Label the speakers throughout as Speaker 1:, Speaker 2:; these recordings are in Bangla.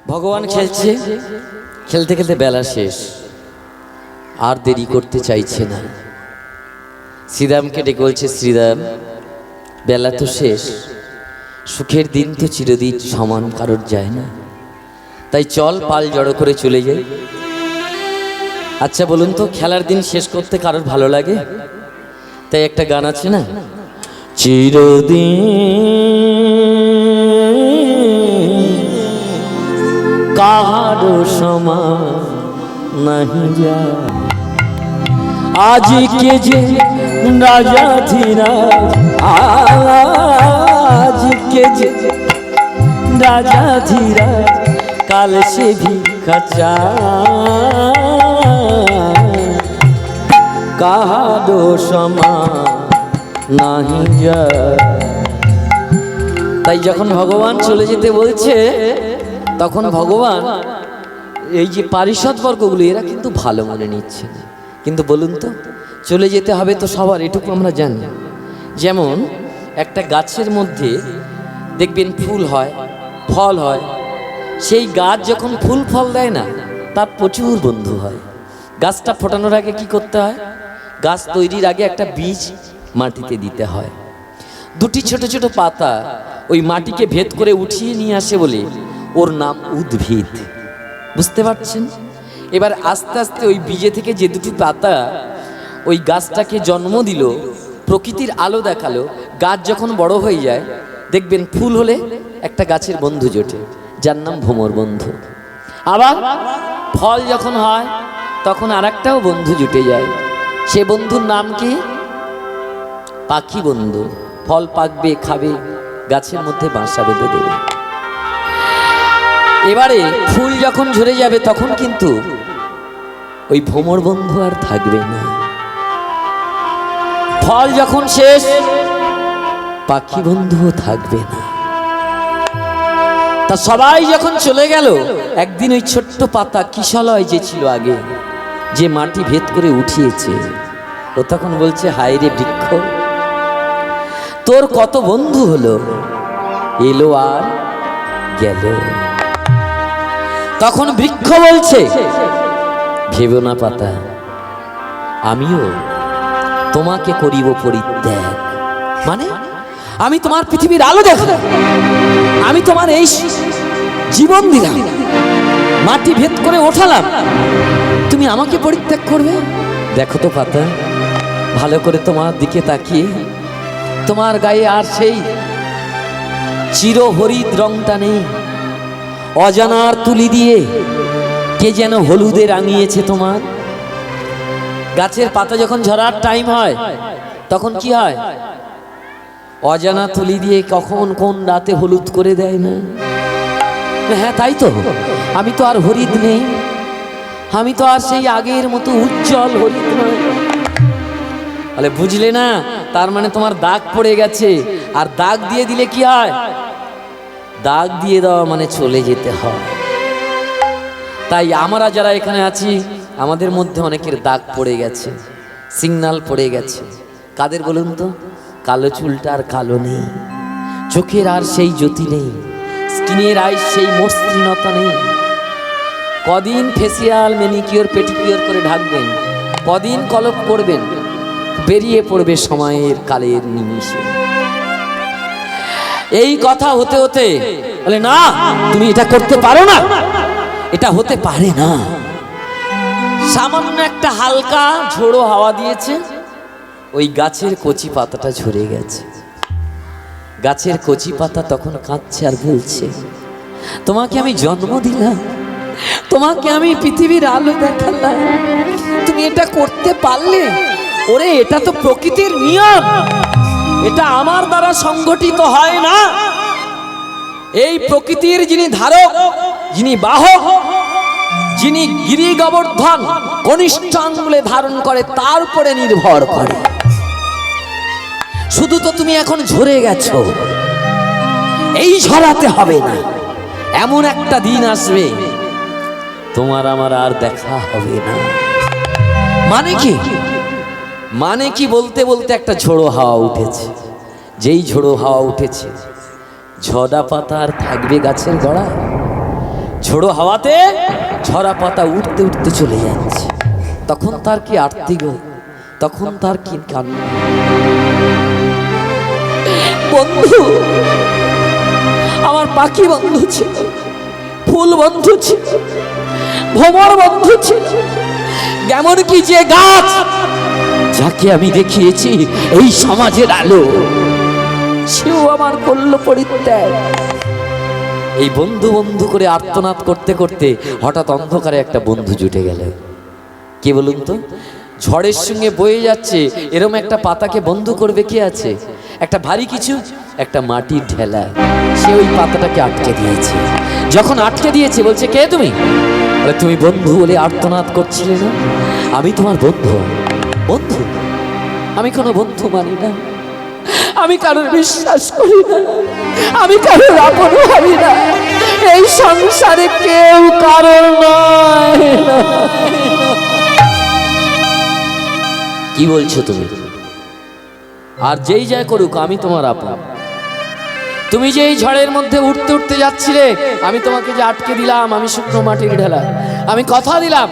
Speaker 1: ভগবান খেলছে, খেলতে খেলতে বেলা শেষ, আর দেরি করতে চাইছে না। শ্রীরামকে ডেকে বলছে, শ্রীরাম বেলা তো শেষ, সুখের দিন তো চিরদিন সমান কারোর যায় না, তাই চল পাল জড়ো করে চলে যাই। আচ্ছা বলুন তো, খেলার দিন শেষ করতে কারোর ভালো লাগে? তাই একটা গান আছে না, চিরদিন কাহারো সমান নাহি যায়, আজকে যে রাজা ধীরাজ, আজকে যে রাজা ধীরাজ, কাল সে ভিক্ষা চায়, কাহারো সমান নাহি যায়। তাই যখন ভগবান চলে যেতে বলছে, তখন ভগবান এই যে পারিষদ বর্গগুলো এরা কিন্তু ভালো মনে নিচ্ছে না। কিন্তু বলুন তো, চলে যেতে হবে তো সবার, এটুকু আমরা জানি। যেমন একটা গাছের মধ্যে দেখবেন ফুল হয়, ফল হয়, সেই গাছ যখন ফুল ফল দেয় না, তার প্রচুর বন্ধু হয়। গাছটা ফোটানোর আগে কি করতে হয়? গাছ তৈরির আগে একটা বীজ মাটিতে দিতে হয়। দুটি ছোট ছোট পাতা ওই মাটিকে ভেদ করে উঠিয়ে নিয়ে আসে বলে ওর নাম উদ্ভিদ। বুঝতে পারছেন? এবার আস্তে আস্তে ওই বীজে থেকে যে দুটি পাতা ওই গাছটাকে জন্ম দিল, প্রকৃতির আলো দেখালো, গাছ যখন বড় হয়ে যায় দেখবেন ফুল হলে একটা গাছের বন্ধু জোটে, যার নাম ভ্রমর বন্ধু। আবার ফল যখন হয় তখন আর একটাও বন্ধু জুটে যায়, সে বন্ধুর নাম কি? পাখি বন্ধু। ফল পাকবে, খাবে, গাছের মধ্যে বাসা বেঁধে দেবে। এবারে ফুল যখন ঝরে যাবে তখন কিন্তু ওই ভ্রমর বন্ধু আর থাকবে না। ফল যখন শেষ, পাখি বন্ধুও থাকবে না। তা সবাই যখন চলে গেল, একদিন ওই ছোট্ট পাতা কিশলয় যে ছিল আগে, যে মাটি ভেদ করে উঠিয়েছে, ও তখন বলছে, হায় রে বৃক্ষ, তোর কত বন্ধু হলো, এলো আর গেল। তখন বৃক্ষ বলছে, ভেবো না পাতা, আমিও তোমাকে করিব পরিত্যাগ। মানে আমি তোমার পৃথিবীর আলো দেখালাম, আমি তোমার এই জীবন দিলাম, মাটি ভেদ করে ওঠালাম, তুমি আমাকে পরিত্যাগ করবে? দেখো তো পাতা, ভালো করে তোমার দিকে তাকিয়ে, তোমার গায়ে আর সেই চির হরিদ রংটা নেই। অজানার তুলি দিয়ে কে যেন হলুদে রাঙিয়েছে তোমার। গাছের পাতা যখন ঝরার টাইম হয় তখন কি হয়? অজানা তুলি দিয়ে কখন কোন রাতে হলুদ করে দেয় না? হ্যাঁ তাই তো, আমি তো আর হরিদ নেই, আমি তো আর সেই আগের মতো উজ্জ্বল হরিদ নয়। বলে বুঝলে না, তার মানে তোমার দাগ পড়ে গেছে। আর দাগ দিয়ে দিলে কি হয়? দাগ দিয়ে দেওয়া মানে চলে যেতে হয়। তাই আমরা যারা এখানে আছি, আমাদের মধ্যে অনেকের দাগ পড়ে গেছে, সিগন্যাল পড়ে গেছে। কাদের বলুন তো? কালো চুলটা আর কালো নেই, চোখের আর সেই জ্যোতি নেই, স্কিনের আর সেই মসৃণতা নেই। কদিন ফেসিয়াল, ম্যানিকিওর, পেটিকিওর করে ঢাকবেন, কদিন কলপ করবেন, বেরিয়ে পড়বে সময়ের কালের নিমিষে। এই কথা হতে হতে বলে, না তুমি এটা করতে পারো না, এটা হতে পারে না। সামান্য একটা হালকা ঝোড়ো হাওয়া দিয়েছে, ওই গাছের কচি পাতাটা ঝরে গেছে। গাছের কচি পাতা তখন কাঁদছে আর বলছে, তোমাকে আমি জন্ম দিলাম, তোমাকে আমি পৃথিবীর আলো দেখালাম, তুমি এটা করতে পারলে? ওরে এটা তো প্রকৃতির নিয়ম, এটা আমার দ্বারা সংগঠিত হয় না। এই প্রকৃতির যিনি ধারক, যিনি বাহক, যিনি গিরি গোবর্ধন কনিষ্ঠ আঙ্গুলে ধারণ করে, তার উপরে নির্ভর করে। শুধু তো তুমি এখন ঝরে গেছো, এই ঝরাতে হবে না। এমন একটা দিন আসবে তোমার আমার আর দেখা হবে না। মানে কি? মানে কি বলতে বলতে একটা ঝোড়ো হাওয়া উঠেছে। যেই ঝোড়ো হাওয়া উঠেছে, ঝড়া পাতা আর থাকবে গাছের গোড়ায়? ঝোড়ো হাওয়াতে ঝরা পাতা উঠতে উঠতে চলে যাচ্ছে। তখন তার কি আরতি গো, তখন তার কি কান্না। বন্ধু, আমার পাখি বন্ধু ছিল, ফুল বন্ধু ছিল, ভ্রমর বন্ধু ছিল, এমন কি যে গাছ যাকে আমি দেখিয়েছি এই সমাজের আলো, সেও আমার করলো পরিত্যাগ। এই বন্ধু বন্ধু করে আর্তনাদ করতে করতে হঠাৎ অন্ধকারে একটা বন্ধু জুটে গেল। কে বলুন তো? ঝড়ের সঙ্গে বয়ে যাচ্ছে এরম একটা পাতাকে বন্ধু করবে কে আছে? একটা ভারী কিছু, একটা মাটির ঢেলা, সে ওই পাতাটাকে আটকে দিয়েছে। যখন আটকে দিয়েছে বলছে, কে তুমি? বলে, তুমি বন্ধু বলে আর্তনাদ করছিলে না, আমি তোমার বন্ধু। বন্ধু? আমি কোনো বন্ধু মানি না, আমি কারোর বিশ্বাস করি না, আমি কারোর আপন ভাবি না, এই সংসারে কেউ কারোর নয়। কি বলছো তুমি? আর যেই যায় করুক, আমি তোমার আপন। তুমি যে এই ঝড়ের মধ্যে উঠতে উঠতে যাচ্ছিলে, আমি তোমাকে যে আটকে দিলাম, আমি শুকনো মাটির ঢেলা। আমি কথা দিলাম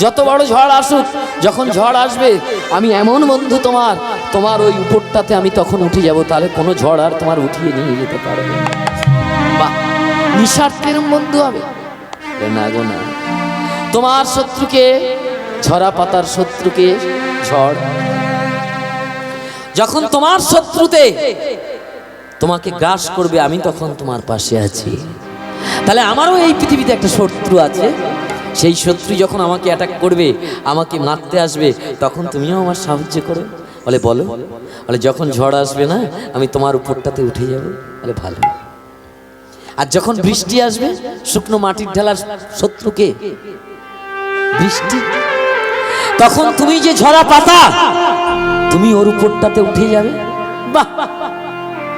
Speaker 1: যত বড় ঝড় আসুক, যখন ঝড় আসবে আমি এমন বন্ধু তোমার, তোমার ওই উপরটাতে আমি তখন উঠে যাব, তাহলে কোনো ঝড় আর তোমার উঠিয়ে নিয়ে যেতে পারবে না। বাহ, নিঃস্বার্থের বন্ধু হবে না গো না। তোমার শত্রুকে, ঝরা পাতার শত্রুকে ঝড়, যখন তোমার শত্রুতে তোমাকে গ্রাস করবে, আমি তখন তোমার পাশে আছি। তাহলে আমারও এই পৃথিবীতে একটা শত্রু আছে, সেই শত্রু যখন আমাকে অ্যাটাক করবে, আমাকে মারতে আসবে, তখন তুমিও আমার সাহায্য করো। বলে, বলো। বলে, যখন ঝড় আসবে না, আমি তোমার উপরটাতে উঠে যাব। বলে, ভালো। আর যখন বৃষ্টি আসবে, শুকনো মাটির ঢালার শত্রুকে বৃষ্টি, তখন তুমি যে ঝরা পাতা, তুমি ওর উপরটাতে উঠে যাবে। বাহ,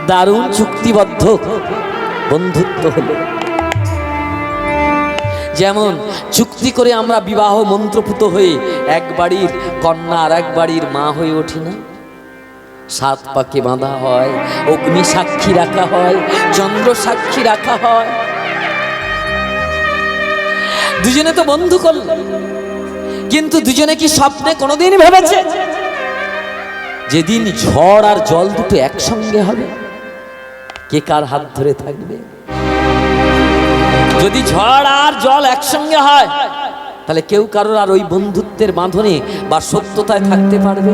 Speaker 1: দারুণ চুক্তিবদ্ধ বন্ধুত্ব হলো। যেমন চুক্তি করে আমরা বিবাহ মন্ত্রপুত হয়ে এক বাড়ির কন্যা আর এক বাড়ির মা হয়ে ওঠি না? 7 পাকে বাঁধা হয়, অগ্নি সাক্ষী রাখা হয়, চন্দ্র সাক্ষী রাখা হয়। দুজনে তো বন্ধু করল, কিন্তু দুজনে কি স্বপ্নে কোনোদিন ভেবেছে যেদিন ঝড় আর জল দুটো একসঙ্গে হবে, কে কার হাত ধরে থাকবে? যদি ঝড় আর জল একসঙ্গে হয়, তাহলে কেউ কারোর আর ওই বন্ধুত্বের বাঁধনে বা সত্যতায় থাকতে পারবে?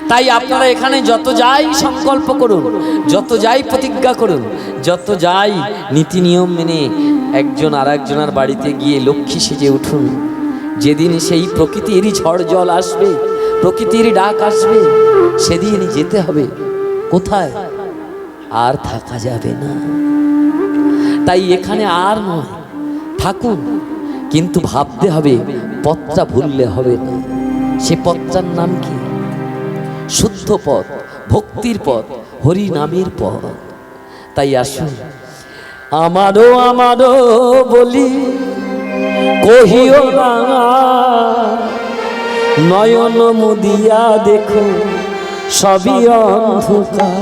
Speaker 1: তাই আপনারা এখানে যত যাই সংকল্প করুন, যত যাই প্রতিজ্ঞা করুন, যত যাই নীতি নিয়ম মেনে একজন আর একজনের বাড়িতে গিয়ে লক্ষ্মী সেজে উঠুন, যেদিন সেই প্রকৃতির ঝড় জল আসবে, প্রকৃতির ডাক আসবে, সেদিন যেতে হবে কোথায়? আর থাকা যাবে না। তাই এখানে আর নয়, থাকুন, কিন্তু ভাবতে হবে, পথটা ভুললে হবে না। সে পথটার নাম কি? শুদ্ধ পথ, ভক্তির পথ, হরি নামের পথ। তাই আসুন, আমারও আমারও বলি কহিও না, নয়ন মুদিয়া দেখো সবই অন্ধকার।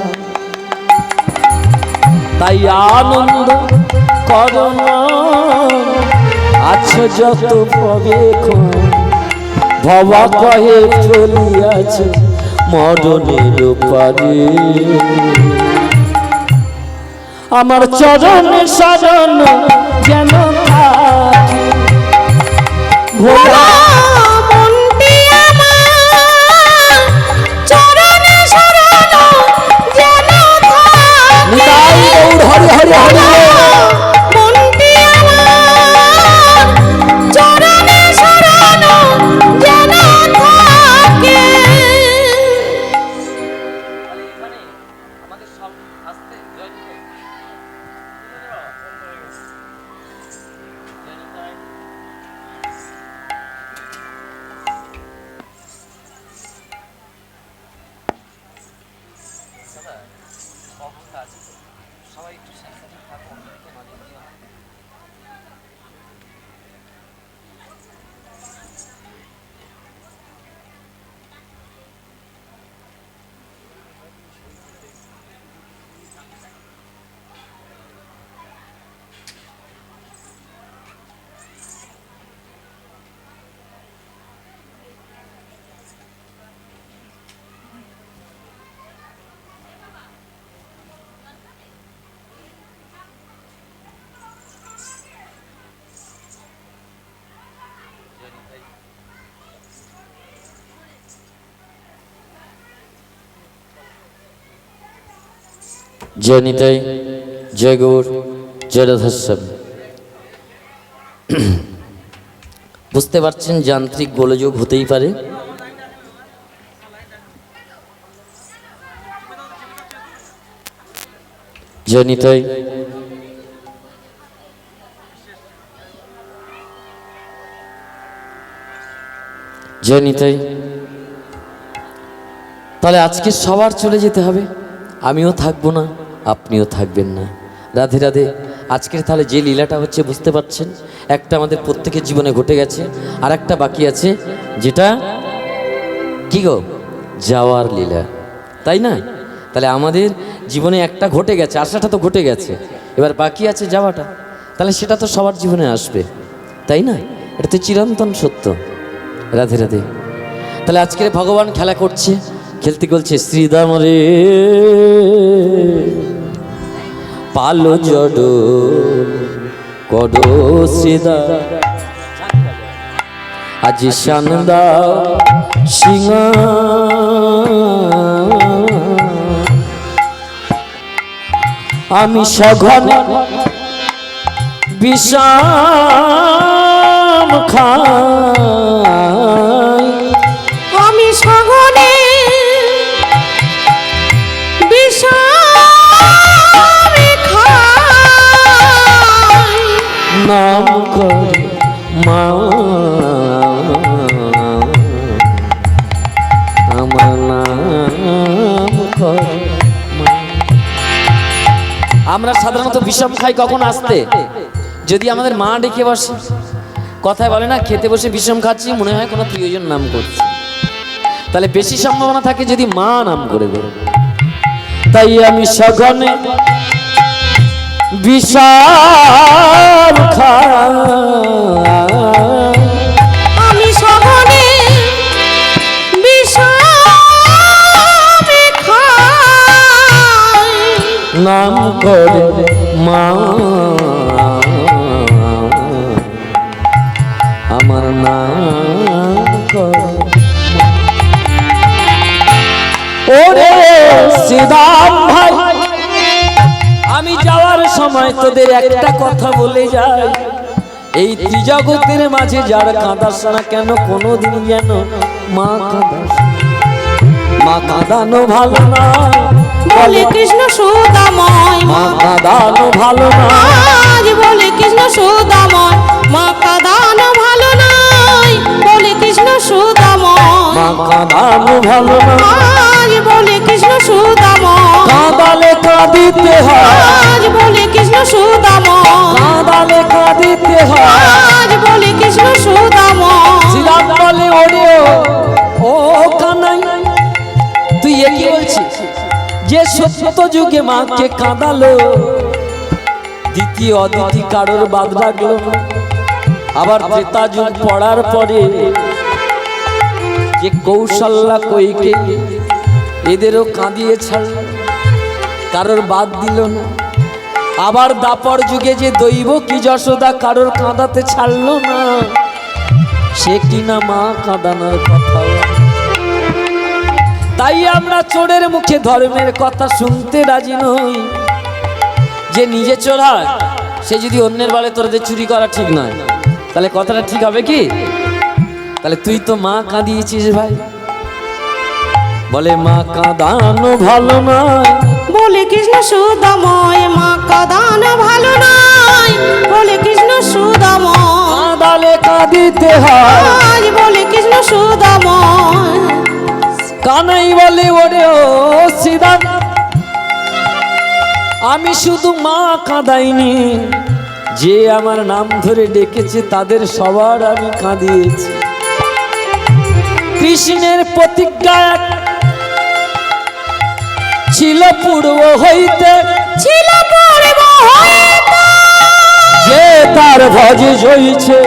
Speaker 1: তাই আনন্দ করো না, আছো যত ভবে ভবা কহে চলিয়াছে মরণের পারে। আমার চরণে শরণ যেন থাকে ভোলা,
Speaker 2: মনটি আমার চরণে শরণ যেন থাকে।
Speaker 1: হরি হরি হরি।
Speaker 2: মনটি আমার চরণে শরণ যেন থাকে।
Speaker 1: সবাই একটু সেন্সিটিভ থাকো, অন্যদিকে নজর দিও না। জয় নিতাই, জয় গৌর, জয় রাধাশ্যাম। বুঝতে পারছেন যান্ত্রিক গোলযোগ হতেই পারে। জয় নিতাই, জয় নিতাই। তাহলে আজকে সবার চলে যেতে হবে, আমিও থাকবো না, আপনিও থাকবেন না। রাধে রাধে। আজকের তাহলে যে লীলাটা হচ্ছে বুঝতে পারছেন, একটা আমাদের প্রত্যেকের জীবনে ঘটে গেছে, আর একটা বাকি আছে, যেটা কি গো, যাওয়ার লীলা, তাই না? তাহলে আমাদের জীবনে একটা ঘটে গেছে, আশাটা তো ঘটে গেছে, এবার বাকি আছে যাওয়াটা। তাহলে সেটা তো সবার জীবনে আসবে, তাই না? এটা তো চিরন্তন সত্য। রাধে রাধে। তাহলে আজকের ভগবান খেলা করছে, খেলতে বলছে শ্রীদাম রে পালো জড কডো শ্রীদা আজি শানদা সিংহা আমি সঘনে বিষাম খাই,
Speaker 2: আমি সঘনে বিষাম খাই,
Speaker 1: নাম করে মা আমার নাম করে মা। আমরা সাধারণত বিষম খাই কখন আসতে, যদি আমাদের মা ডেকে বসে। কথায় বলে না, খেতে বসে বিষম খাচ্ছি, মনে হয় কোনো প্রিয়জন নাম করছে। তাহলে বেশি সম্ভাবনা থাকে যদি মা নাম করে দেয়। তাই আমি সঘনে বিষম খাই,
Speaker 2: আমি সঘনে বিষাম খাই,
Speaker 1: নাম করে মা আমার নাম করে মা। ওরে শ্রীদাম ভাই, আমি যাওয়ার সময় তোদের একটা কথা বলে যাই, এই ত্রিজগতের মাঝে যার কাঁদাস না কেন কোনোদিন যেন মা কাঁদাস, মা কাঁদানো ভালো না,
Speaker 2: বলে কৃষ্ণ সুদাময়,
Speaker 1: মা কাঁদানো ভালো না,
Speaker 2: আজ বলে কৃষ্ণ সুদাময়, মা কাঁদানো ভালো নয়, বলে কৃষ্ণ সুদাময়,
Speaker 1: মা কাঁদানো ভালো না,
Speaker 2: আজ বলে কৃষ্ণ সুদাময়,
Speaker 1: কাঁদালে কাঁদিতে হয়,
Speaker 2: আজ বলে কৃষ্ণ সুদাময়,
Speaker 1: কাঁদালে কাঁদিতে হয়।
Speaker 2: আজ বলে কৃষ্ণ সুদাময়,
Speaker 1: শ্রীরাম বলে ওরে ও কানাই, তুই একই বলছিস যে সত্য যুগে মাকে কাঁদালো, দ্বিতীয় অদিতি কারোর বাদ রাখলো না। আবার ত্রেতা যুগ পড়ার পরে যে কৌশল্যা কইকে এদেরও কাঁদিয়ে ছাড়ল, কারোর বাদ দিল না। আবার দাপর যুগে যে দৈব কি যশোদা কারোর কাঁদাতে ছাড়লো না, সে কিনা মা কাঁদানোর কথা। তাই আমরা চোরের মুখে ধর্মের কথা শুনতে রাজি নই। যে নিজে চোর হয়, সে যদি অন্যের বাড়ি তোরদের চুরি করা ঠিক নয়, তাহলে কথাটা ঠিক হবে কি? তাহলে তুই তো মা কাঁদিয়েছিস ভাই। বলে মা কাঁদানো ভালো নয়,
Speaker 2: বলে কৃষ্ণ সুদাময়, মা কাঁদানো ভালো নয়, বলে কৃষ্ণ সুদাময়,
Speaker 1: কাঁদালে কাঁদিতে হয়।
Speaker 2: আজ বলে কৃষ্ণ সুদাময়,
Speaker 1: কানাই বলে ওরে ও শ্রীরাম, আমি শুধু মা কাঁদাইনি, যে আমার নাম ধরে ডেকেছে তাদের সবার আমি কাঁদিয়েছি। কৃষ্ণের প্রতিজ্ঞা ছিল পূর্ব হইতে,
Speaker 2: ছিল পূর্ব হইতে,
Speaker 1: যে তার ভজে জয়ছে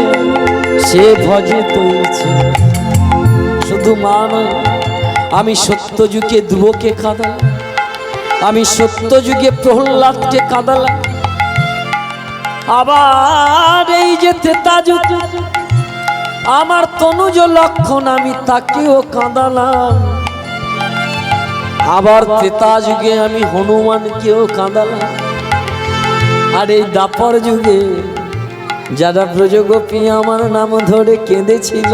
Speaker 1: সে ভজে তৈছে। শুধু মা নয়, আমি সত্য যুগে ধ্রুবকে কাঁদালাম, আমি সত্য যুগে প্রহ্লাদকে কাঁদালাম, আবার এই যে ত্রেতা যুগ আমার তনুজ লক্ষণ আমি তাকেও কাঁদালাম। আবার ত্রেতা যুগে আমি হনুমানকেও কাঁদালাম, আর এই দাপর যুগে যারা ব্রজগোপী আমার নাম ধরে কেঁদেছিল,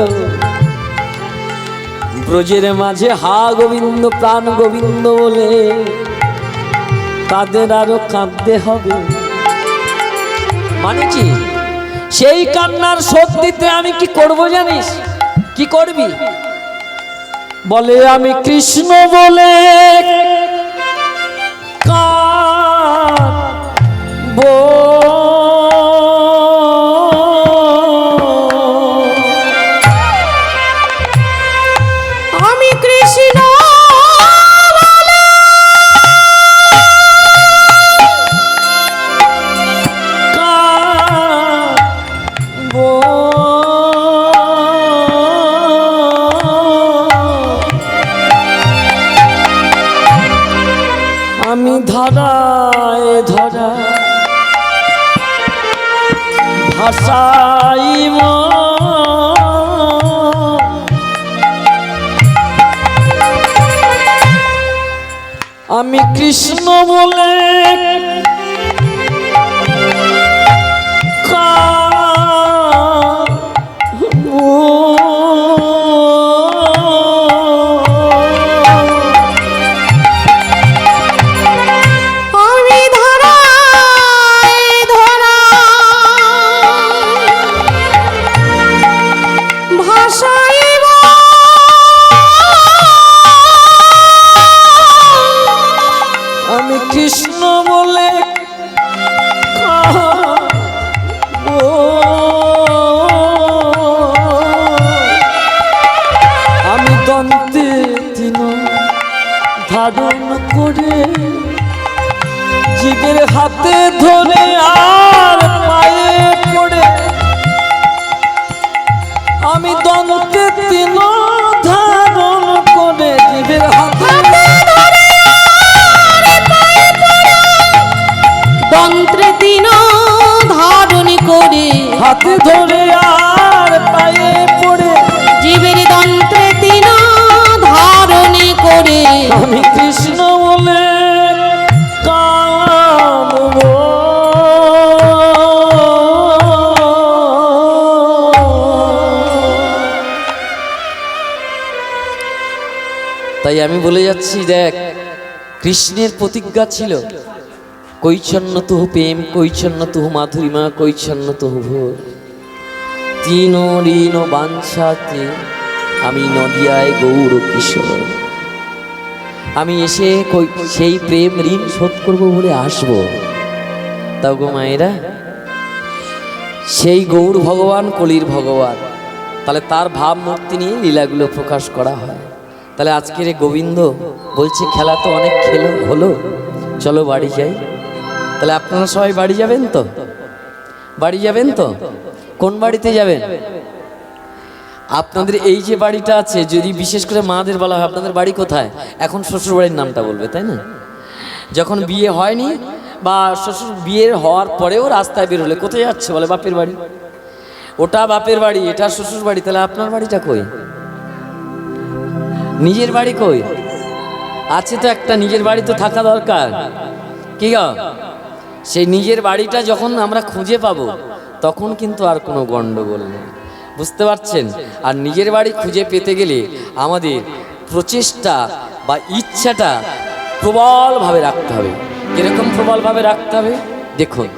Speaker 1: ব্রজের মাঝে হা গোবিন্দ প্রাণ গোবিন্দ বলে তাদের আরো কাঁদতে হবে। মানে কি, সেই কান্নার শোধ দিতে আমি কি করব জানিস? কি করবি? বলে আমি কৃষ্ণ বলে কাঁদবো,
Speaker 2: আমি কৃষ্ণ বলে
Speaker 1: কাঁদবো, আমি ধরায় ধরা ভাষাইব, আমি কৃষ্ণ বলে কাঁদবো,
Speaker 2: আমি ধরায় ধরা ভাষাইব,
Speaker 1: আমি কৃষ্ণ বলে কাঁদবো, আমি দন্তে তিন ধারণ করে জীবের হাতে ধরে আর পায়ে পড়ে, আমি দন্তে তিন ধারণ করে জীবের হাতে
Speaker 2: তন্ত্রে তিন ধারণ করে,
Speaker 1: হাতে ধরে আর পায়ে পড়ে,
Speaker 2: জীবের তন্ত্রে তিন ধারণ করে,
Speaker 1: আমি কৃষ্ণ বলে কাঁদবো। তাই আমি বলে যাচ্ছি, দেখ কৃষ্ণের প্রতিজ্ঞা ছিল, কৈছন্ন তুহ প্রেম, কৈছন্ন তুহ মাধুরিমা, কৈছন্ন তুহ ভোর, তিন ঋণ বাঞ্ছাতে আমি নদিয়ায় গৌর কিশোর। আমি এসে সেই প্রেম ঋণ শোধ করবো বলে আসবো। তাও গো মায়েরা, সেই গৌর ভগবান কলির ভগবান, তাহলে তার ভাব মূর্তি নিয়ে লীলাগুলো প্রকাশ করা হয়। তাহলে আজকের এই গোবিন্দ বলছে খেলা তো অনেক হলো, চলো বাড়ি যাই। তাহলে আপনারা সবাই বাড়ি যাবেন তো? বাড়ি যাবেন তো? কোন বাড়িতে যাবেন? আপনাদের এই যে বাড়িটা আছে, যদি বিশেষ করে মাদের বলা হয় আপনাদের বাড়ি কোথায়, এখন শ্বশুর বাড়ির নামটা বলবে, তাই না? যখন বিয়ে হয়নি বা শ্বশুর বিয়ের হওয়ার পরেও রাস্তায় বের হলে কোথায় যাচ্ছে বলে বাপের বাড়ি। ওটা বাপের বাড়ি, এটা শ্বশুর বাড়ি। তাহলে আপনার বাড়িটা কই? নিজের বাড়ি কই? আছে তো একটা, নিজের বাড়ি তো থাকা দরকার। কি গো, সেই নিজের বাড়িটা যখন আমরা খুঁজে পাবো তখন কিন্তু আর কোনো গন্ডগোল নেই, বুঝতে পারছেন? আর নিজের বাড়ি খুঁজে পেতে গেলে আমাদের প্রচেষ্টা বা ইচ্ছাটা প্রবলভাবে রাখতে হবে। কিরকম প্রবলভাবে রাখতে হবে? দেখুন,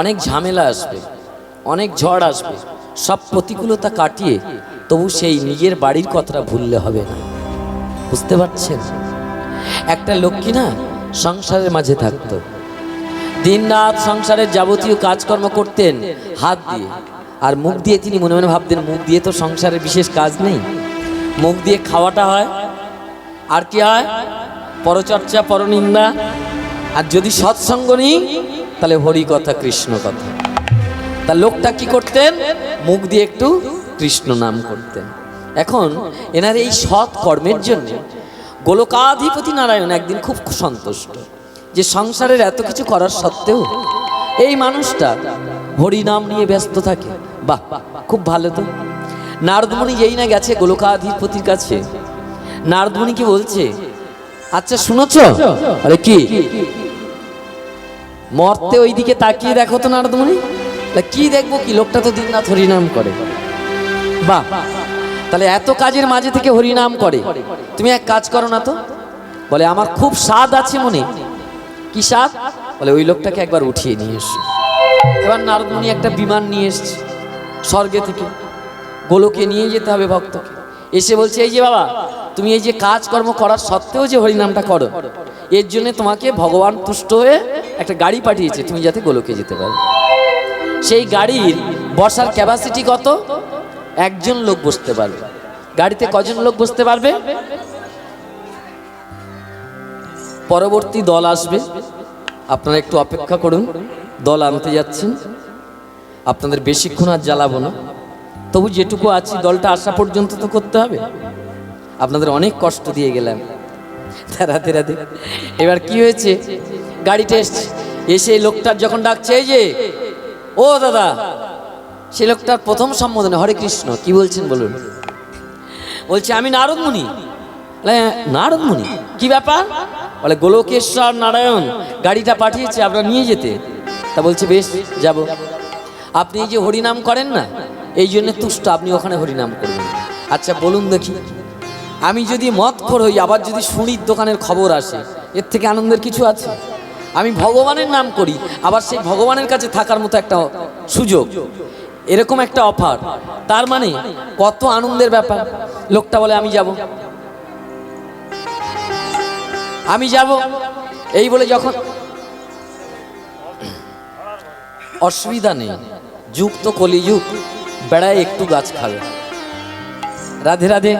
Speaker 1: অনেক ঝামেলা আসবে, অনেক ঝড় আসবে, সব প্রতিকূলতা কাটিয়ে তবু সেই নিজের বাড়ির কথাটা ভুললে হবে না, বুঝতে পারছেন? একটা লক্ষ্মী না সংসারের মাঝে থাকতো, দিন রাত সংসারের যাবতীয় কাজকর্ম করতেন হাত দিয়ে, আর মুখ দিয়ে তিনি মনে মনে ভাবতেন মুখ দিয়ে তো সংসারের বিশেষ কাজ নেই, মুখ দিয়ে খাওয়াটা হয়, আর কি হয়? পরচর্চা, পরনিন্দা, আর যদি সৎসঙ্গ নেই তাহলে হরি কথা, কৃষ্ণ কথা। তা লোকটা কি করতেন? মুখ দিয়ে একটু কৃষ্ণ নাম করতেন। এখন এনার এই সৎ কর্মের জন্য গোলকাধিপতি নারায়ণ একদিন খুব সন্তুষ্ট যে সংসারের এত কিছু করার সত্ত্বেও এই মানুষটা হরি নাম নিয়ে ব্যস্ত থাকে। বাহ, খুব ভালো তো। নারদমণি যেই না গেছে গোলকাধিপতির কাছে, নারদমণিকে বলছে আচ্ছা শুনেছ? আরে কি মরতে ওইদিকে তাকিয়ে দেখো তো নারদমণি। কি দেখবো কি, লোকটা তো দিনরাত হরিনাম করে। বাহ, তাহলে এত কাজের মাঝে থেকে হরিনাম করে। তুমি এক কাজ করো না তো। বলে আমার খুব স্বাদ আছে মনে। কি স্বাদ? বলে ওই লোকটাকে একবার উঠিয়ে নিয়ে এসো। এবার নারদমণি একটা বিমান নিয়ে এসছে স্বর্গে থেকে, গোলকে নিয়ে যেতে হবে ভক্তকে। এসে বলছে এই যে বাবা, তুমি এই যে কাজকর্ম করার সত্ত্বেও যে হরিনামটা করো, এর জন্য তোমাকে ভগবান তুষ্ট হয়ে একটা গাড়ি পাঠিয়েছে, তুমি যাতে গোলকে যেতে পারো। সেই গাড়ির বসার ক্যাপাসিটি কত? একজন লোক বসতে পারবে। গাড়িতে কজন লোক বসতে পারবে? পরবর্তী দল আসবে, আপনারা একটু অপেক্ষা করুন। দল আনতে যাচ্ছেন, আপনাদের বেশিক্ষণ আর জ্বালাবো না। তবু যেটুকু আছি দলটা আসা পর্যন্ত তো করতে হবে। আপনাদের অনেক কষ্ট দিয়ে গেলাম রাতে রাতে। এবার কি হয়েছে, গাড়িটা এসছে, এসে লোকটার যখন ডাকছে এই যে ও দাদা, সে লোকটার প্রথম সম্বোধনে হরে কৃষ্ণ। কি বলছেন বলুন? বলছে আমি নারদমুনি। নারদমুনি কি ব্যাপার? বলে গোলকেশ্বর নারায়ণ গাড়িটা পাঠিয়েছে আপনারা নিয়ে যেতে। তা বলছে বেশ যাব। আপনি এই যে হরিনাম করেন না, এই জন্য তুষ্ট, আপনি ওখানে হরিনাম করবেন। আচ্ছা বলুন দেখি, আমি যদি মদখোর হই, আবার যদি সুনির দোকানের খবর আসে, এর থেকে আনন্দের কিছু আছে? আমি ভগবানের নাম করি, আবার সেই ভগবানের কাছে থাকার মতো একটা সুযোগ, এরকম একটা অফার, তার মানে কত আনন্দের ব্যাপার। লোকটা বলে আমি যাব, আমি যাব। এই বলে যখন, অসুবিধা নেই, যুগ তো কলিযুগ, বেড়ায় একটু গাছ খাবে। রাধে রাধে।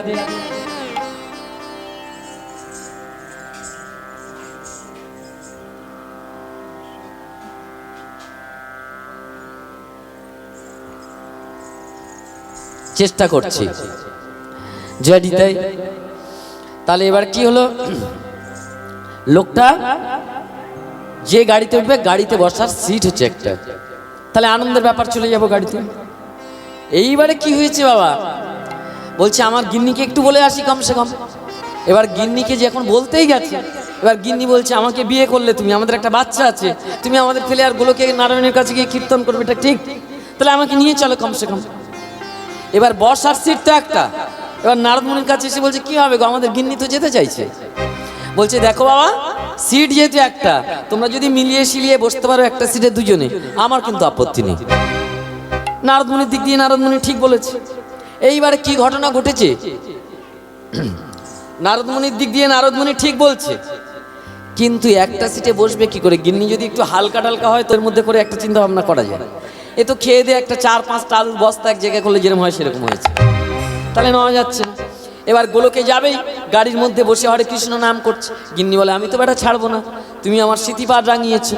Speaker 1: চেষ্টা করছি, জয় দিতাই। তাহলে এবার কি হলো, লোকটা যে গাড়িতে উঠবে, গাড়িতে বসার সিট হচ্ছে একটা, তাহলে আনন্দের ব্যাপার, চলে যাব গাড়িতে। এইবারে কি হয়েছে বাবা, বলছে আমার গিন্নিকে একটু বলে আসি কমসে কম। এবার গিন্নিকে যে এখন বলতেই গেছে, এবার গিন্নি বলছে আমাকে বিয়ে করলে তুমি, আমাদের একটা বাচ্চা আছে, তুমি আমাদের ফেলে আর গোলকে নারায়ণের কাছে গিয়ে কীর্তন করবে, এটা ঠিক? তাহলে আমাকে নিয়ে চলো কমসে কম। এবার বসার সিট তো একটা। এবার নারদমুনির কাছে এসে বলছে কি হবে গো, আমাদের গিন্নি তো যেতে চাইছে। বলছে দেখো বাবা, সিট যেহেতু একটা, তোমরা যদি মিলিয়ে শিলিয়ে বসতে পারো একটা সিটে দুজনে, আমার কিন্তু আপত্তি নেই। নারদমুনির দিক দিয়ে নারদমুনি ঠিক বলেছে। এইবারে কি ঘটনা ঘটেছে, নারদমুনির দিক দিয়ে নারদমুনি ঠিক বলছে, কিন্তু একটা সিটে বসবে কি করে? গিন্নি যদি একটু হালকা টালকা হয়, তোর মধ্যে করে একটা চিন্তা ভাবনা করা যায়। এ তো খেয়ে দিয়ে একটা 4-5টা আলুর বস্তা এক জায়গায় করলে যেরকম হয় সেরকম হয়েছে, তাহলে নেওয়া যাচ্ছে না। এবার গোলকে যাবেই, গাড়ির মধ্যে বসে হরে কৃষ্ণ নাম করছে। গিন্নি বলে আমি তো বেটা ছাড়বো না, তুমি আমার স্মৃতিপাদ রাঙিয়েছো,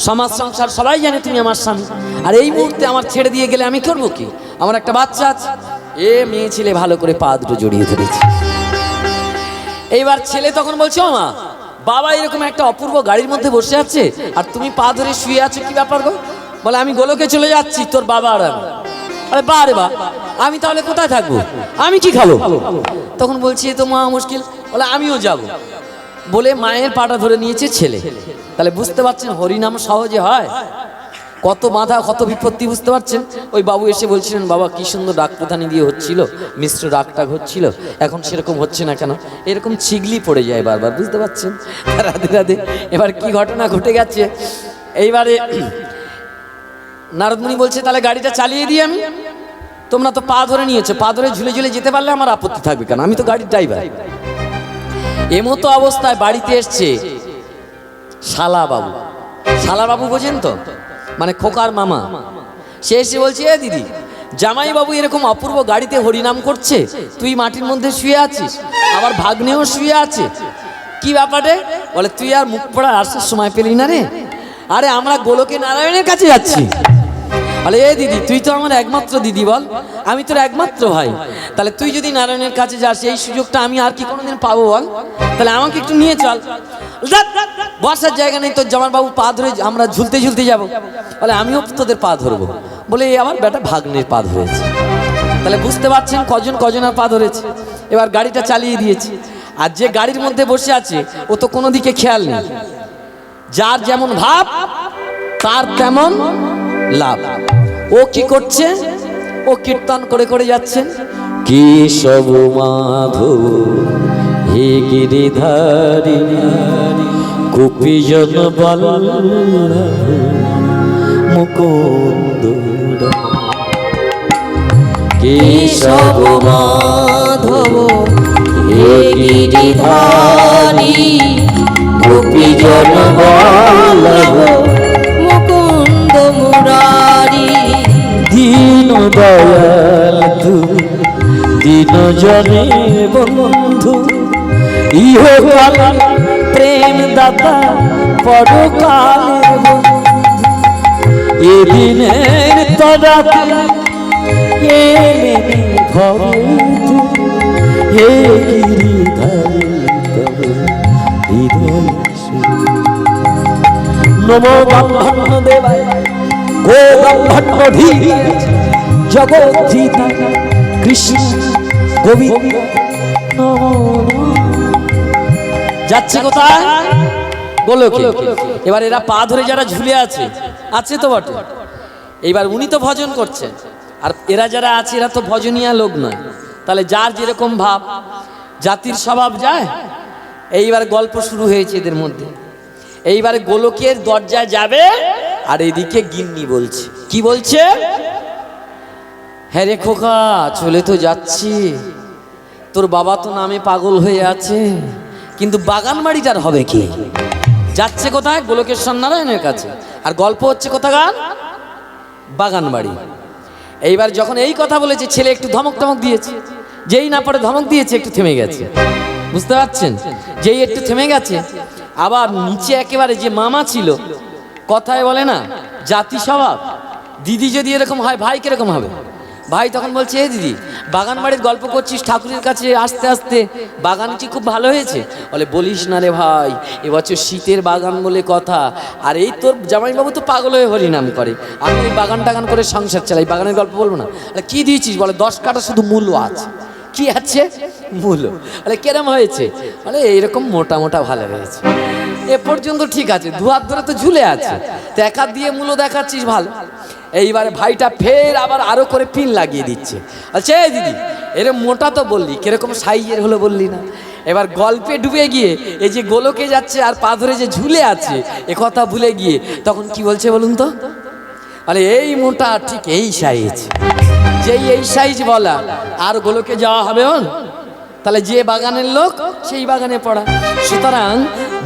Speaker 1: সমাজ সংসার সবাই জানে তুমি আমার স্বামী, আর এই মুহূর্তে আমার ছেড়ে দিয়ে গেলে আমি করবো কি? আমার একটা বাচ্চা আছে। এ মেয়ে ছেলে ভালো করে পা দুটো জড়িয়ে ধরেছে। এইবার ছেলে তখন বলছে ও মা, বাবা এরকম একটা অপূর্ব গাড়ির মধ্যে বসে আছে, আর তুমি পা ধরে শুয়ে আছো, কি ব্যাপার গো? বলে আমি গোলকে চলে যাচ্ছি, তোর বাবা আর আমি। আরে বা রে বা, আমি তাহলে কোথায় থাকবো, আমি কি খাবো? তখন বলছি এ তো মা মুশকিল। বলে আমিও যাব। বলে মায়ের পাটা ধরে নিয়েছে ছেলে। তাহলে বুঝতে পারছেন হরিনাম সহজে হয়, কত বাধা কত বিপত্তি, বুঝতে পারছেন? ওই বাবু এসে বলছিলেন বাবা কি সুন্দর ডাক প্রধানি দিয়ে হচ্ছিল, মিশ্র ডাকটাক হচ্ছিল, এখন সেরকম হচ্ছে না কেন? এরকম ছিগলি পড়ে যায় বারবার, বুঝতে পারছেন? রাধে রাধে। এবার কি ঘটনা ঘটে গেছে, এইবারে নারদমুনি বলছে তাহলে গাড়িটা চালিয়ে দিই আমি, তোমরা তো পা ধরে নিয়েছো, পা ধরে ঝুলে ঝুলে যেতে পারলে আমার আপত্তি থাকবে কেন, আমি তো গাড়ির ড্রাইভার। এমতো অবস্থায় বাড়িতে এসছে শালা বাবু। শালা বাবু বোঝেন তো, মানে খোকার মামা। সে এসে বলছে এ দিদি, জামাই বাবু এরকম অপূর্ব গাড়িতে হরিনাম করছে, তুই মাটির মধ্যে শুয়ে আছিস, আবার ভাগ্নেও শুয়ে আছে, কি ব্যাপারে? বলে তুই আর মুখ পড়া আসার সময় পেলি না রে, আরে আমরা গোলকে নারায়ণের কাছে যাচ্ছি। বলে এ দিদি তুই তো আমার একমাত্র দিদি, বল আমি তোর একমাত্র ভাই, তাহলে তুই যদি নারায়ণের কাছে যাস এই সুযোগটা আমি আর কি কোনোদিন পাবো বল? তাহলে আমাকে একটু নিয়ে চল। বসার জায়গা নেই, তোর জামার বাবু পা ধরে আমরা ঝুলতে ঝুলতে যাবো। বলে আমিও তোদের পা ধরবো। বলে এই আমার বেটা ভাগ্নের পা ধরেছে। তাহলে বুঝতে পারছেন কজন কজনের পা ধরেছে। এবার গাড়িটা চালিয়ে দিয়েছে। আর যে গাড়ির মধ্যে বসে আছে ও তো কোনো দিকে খেয়াল নেই। যার যেমন ভাব তার তেমন লাভ। ও কি করছে? ও কীর্তন করে করে যাচ্ছে, কেশব মাধব হে গিরিধারী গোপীজন বল্লভ মুকুন্দ।
Speaker 2: কেশব মাধব হে গিরিধারী গোপীজন বল্লভ মুকুন্দ মুরারি।
Speaker 1: দীন দয়াল তুমি দীন জনের বন্ধু, ইহকাল প্রেম দাতা পরকালের বন্ধু। এদিনের তরাতে এলেন ভবে তুমি, হে গিরিধারী তব হৃদয় সুর। নমো ব্রহ্মণ্য দেবায় গো ব্রহ্মণ্য ধীরে জগদ্ধিতা কৃষ্ণ গোবিন্দ নমো। যাচ্ছে কোথায়? গোলকে। এবার এরা পা ধরে যারা ঝুলে আছে, আছে তো বটে, এইবার উনি তো ভজন করছেন, আর এরা যারা আছে এরা তো ভজনীয় লোক নয়। তাহলে যার যেরকম ভাব, জাতির স্বভাব যায়। এইবার গল্প শুরু হয়েছে এদের মধ্যে। এইবারে গোলকের দরজায় যাবে, আর এদিকে গিন্নি বলছে, কি বলছে? হ্যাঁ রে খোকা, চলে তো যাচ্ছি, তোর বাবা তো নামে পাগল হয়ে আছে, কিন্তু বাগান বাড়িটার হবে কি? যাচ্ছে কোথায়? গোলকেশ্বর নারায়ণের কাছে। আর গল্প হচ্ছে কোথাকার? বাগান বাড়ি। এইবার যখন এই কথা বলেছে, ছেলে একটু ধমক টমক দিয়েছে, যেই না পরে ধমক দিয়েছে একটু থেমে গেছে, বুঝতে পারছেন? যেই একটু থেমে গেছে, আবার নিচে একেবারে যে মামা ছিল, কথায় বলে না জাতি স্বভাব, দিদি যদি এরকম হয় ভাই কিরকম হবে? ভাই তখন বলছে, এ দিদি, বাগান বাড়ির গল্প করছিস, ঠাকুরের কাছে আস্তে আস্তে বাগানটি খুব ভালো হয়েছে। বলে, বলিস না রে ভাই, এবছর শীতের বাগান বলে কথা, আর এই তোর জামাইবাবু তো পাগল হয়ে হরিনাম করে, আমি ওই বাগান টাগান করে সংসার চালাই, বাগানের গল্প বলবো না। কি দিয়েছিস? বলে 10 কাঠা শুধু মূল্য আছে। কি আছে? মূল্য। বলে কেরম হয়েছে? বলে এইরকম মোটা মোটা ভালো হয়েছে। এ পর্যন্ত ঠিক আছে, দু হাত ধরে তো ঝুলে আছে, তো এক হাত দিয়ে মূল্য দেখাচ্ছিস ভালো। এইবারে ভাইটা ফের আবার আরো করে পিন লাগিয়ে দিচ্ছে। আচ্ছা এই দিদি, এরকম মোটা তো বললি, কিরকম সাইজের হলো বললি না? এবার গল্পে ডুবে গিয়ে এই যে গোলকে যাচ্ছে আর পা ধরে যে ঝুলে আছে, এ কথা ভুলে গিয়ে তখন কি বলছে বলুন তো? বলে এই মোটা ঠিক এই সাইজ। যেই এই সাইজ বলা, আর গোলকে যাওয়া হবে ওর? তাহলে যে বাগানের লোক সেই বাগানে পড়া। সুতরাং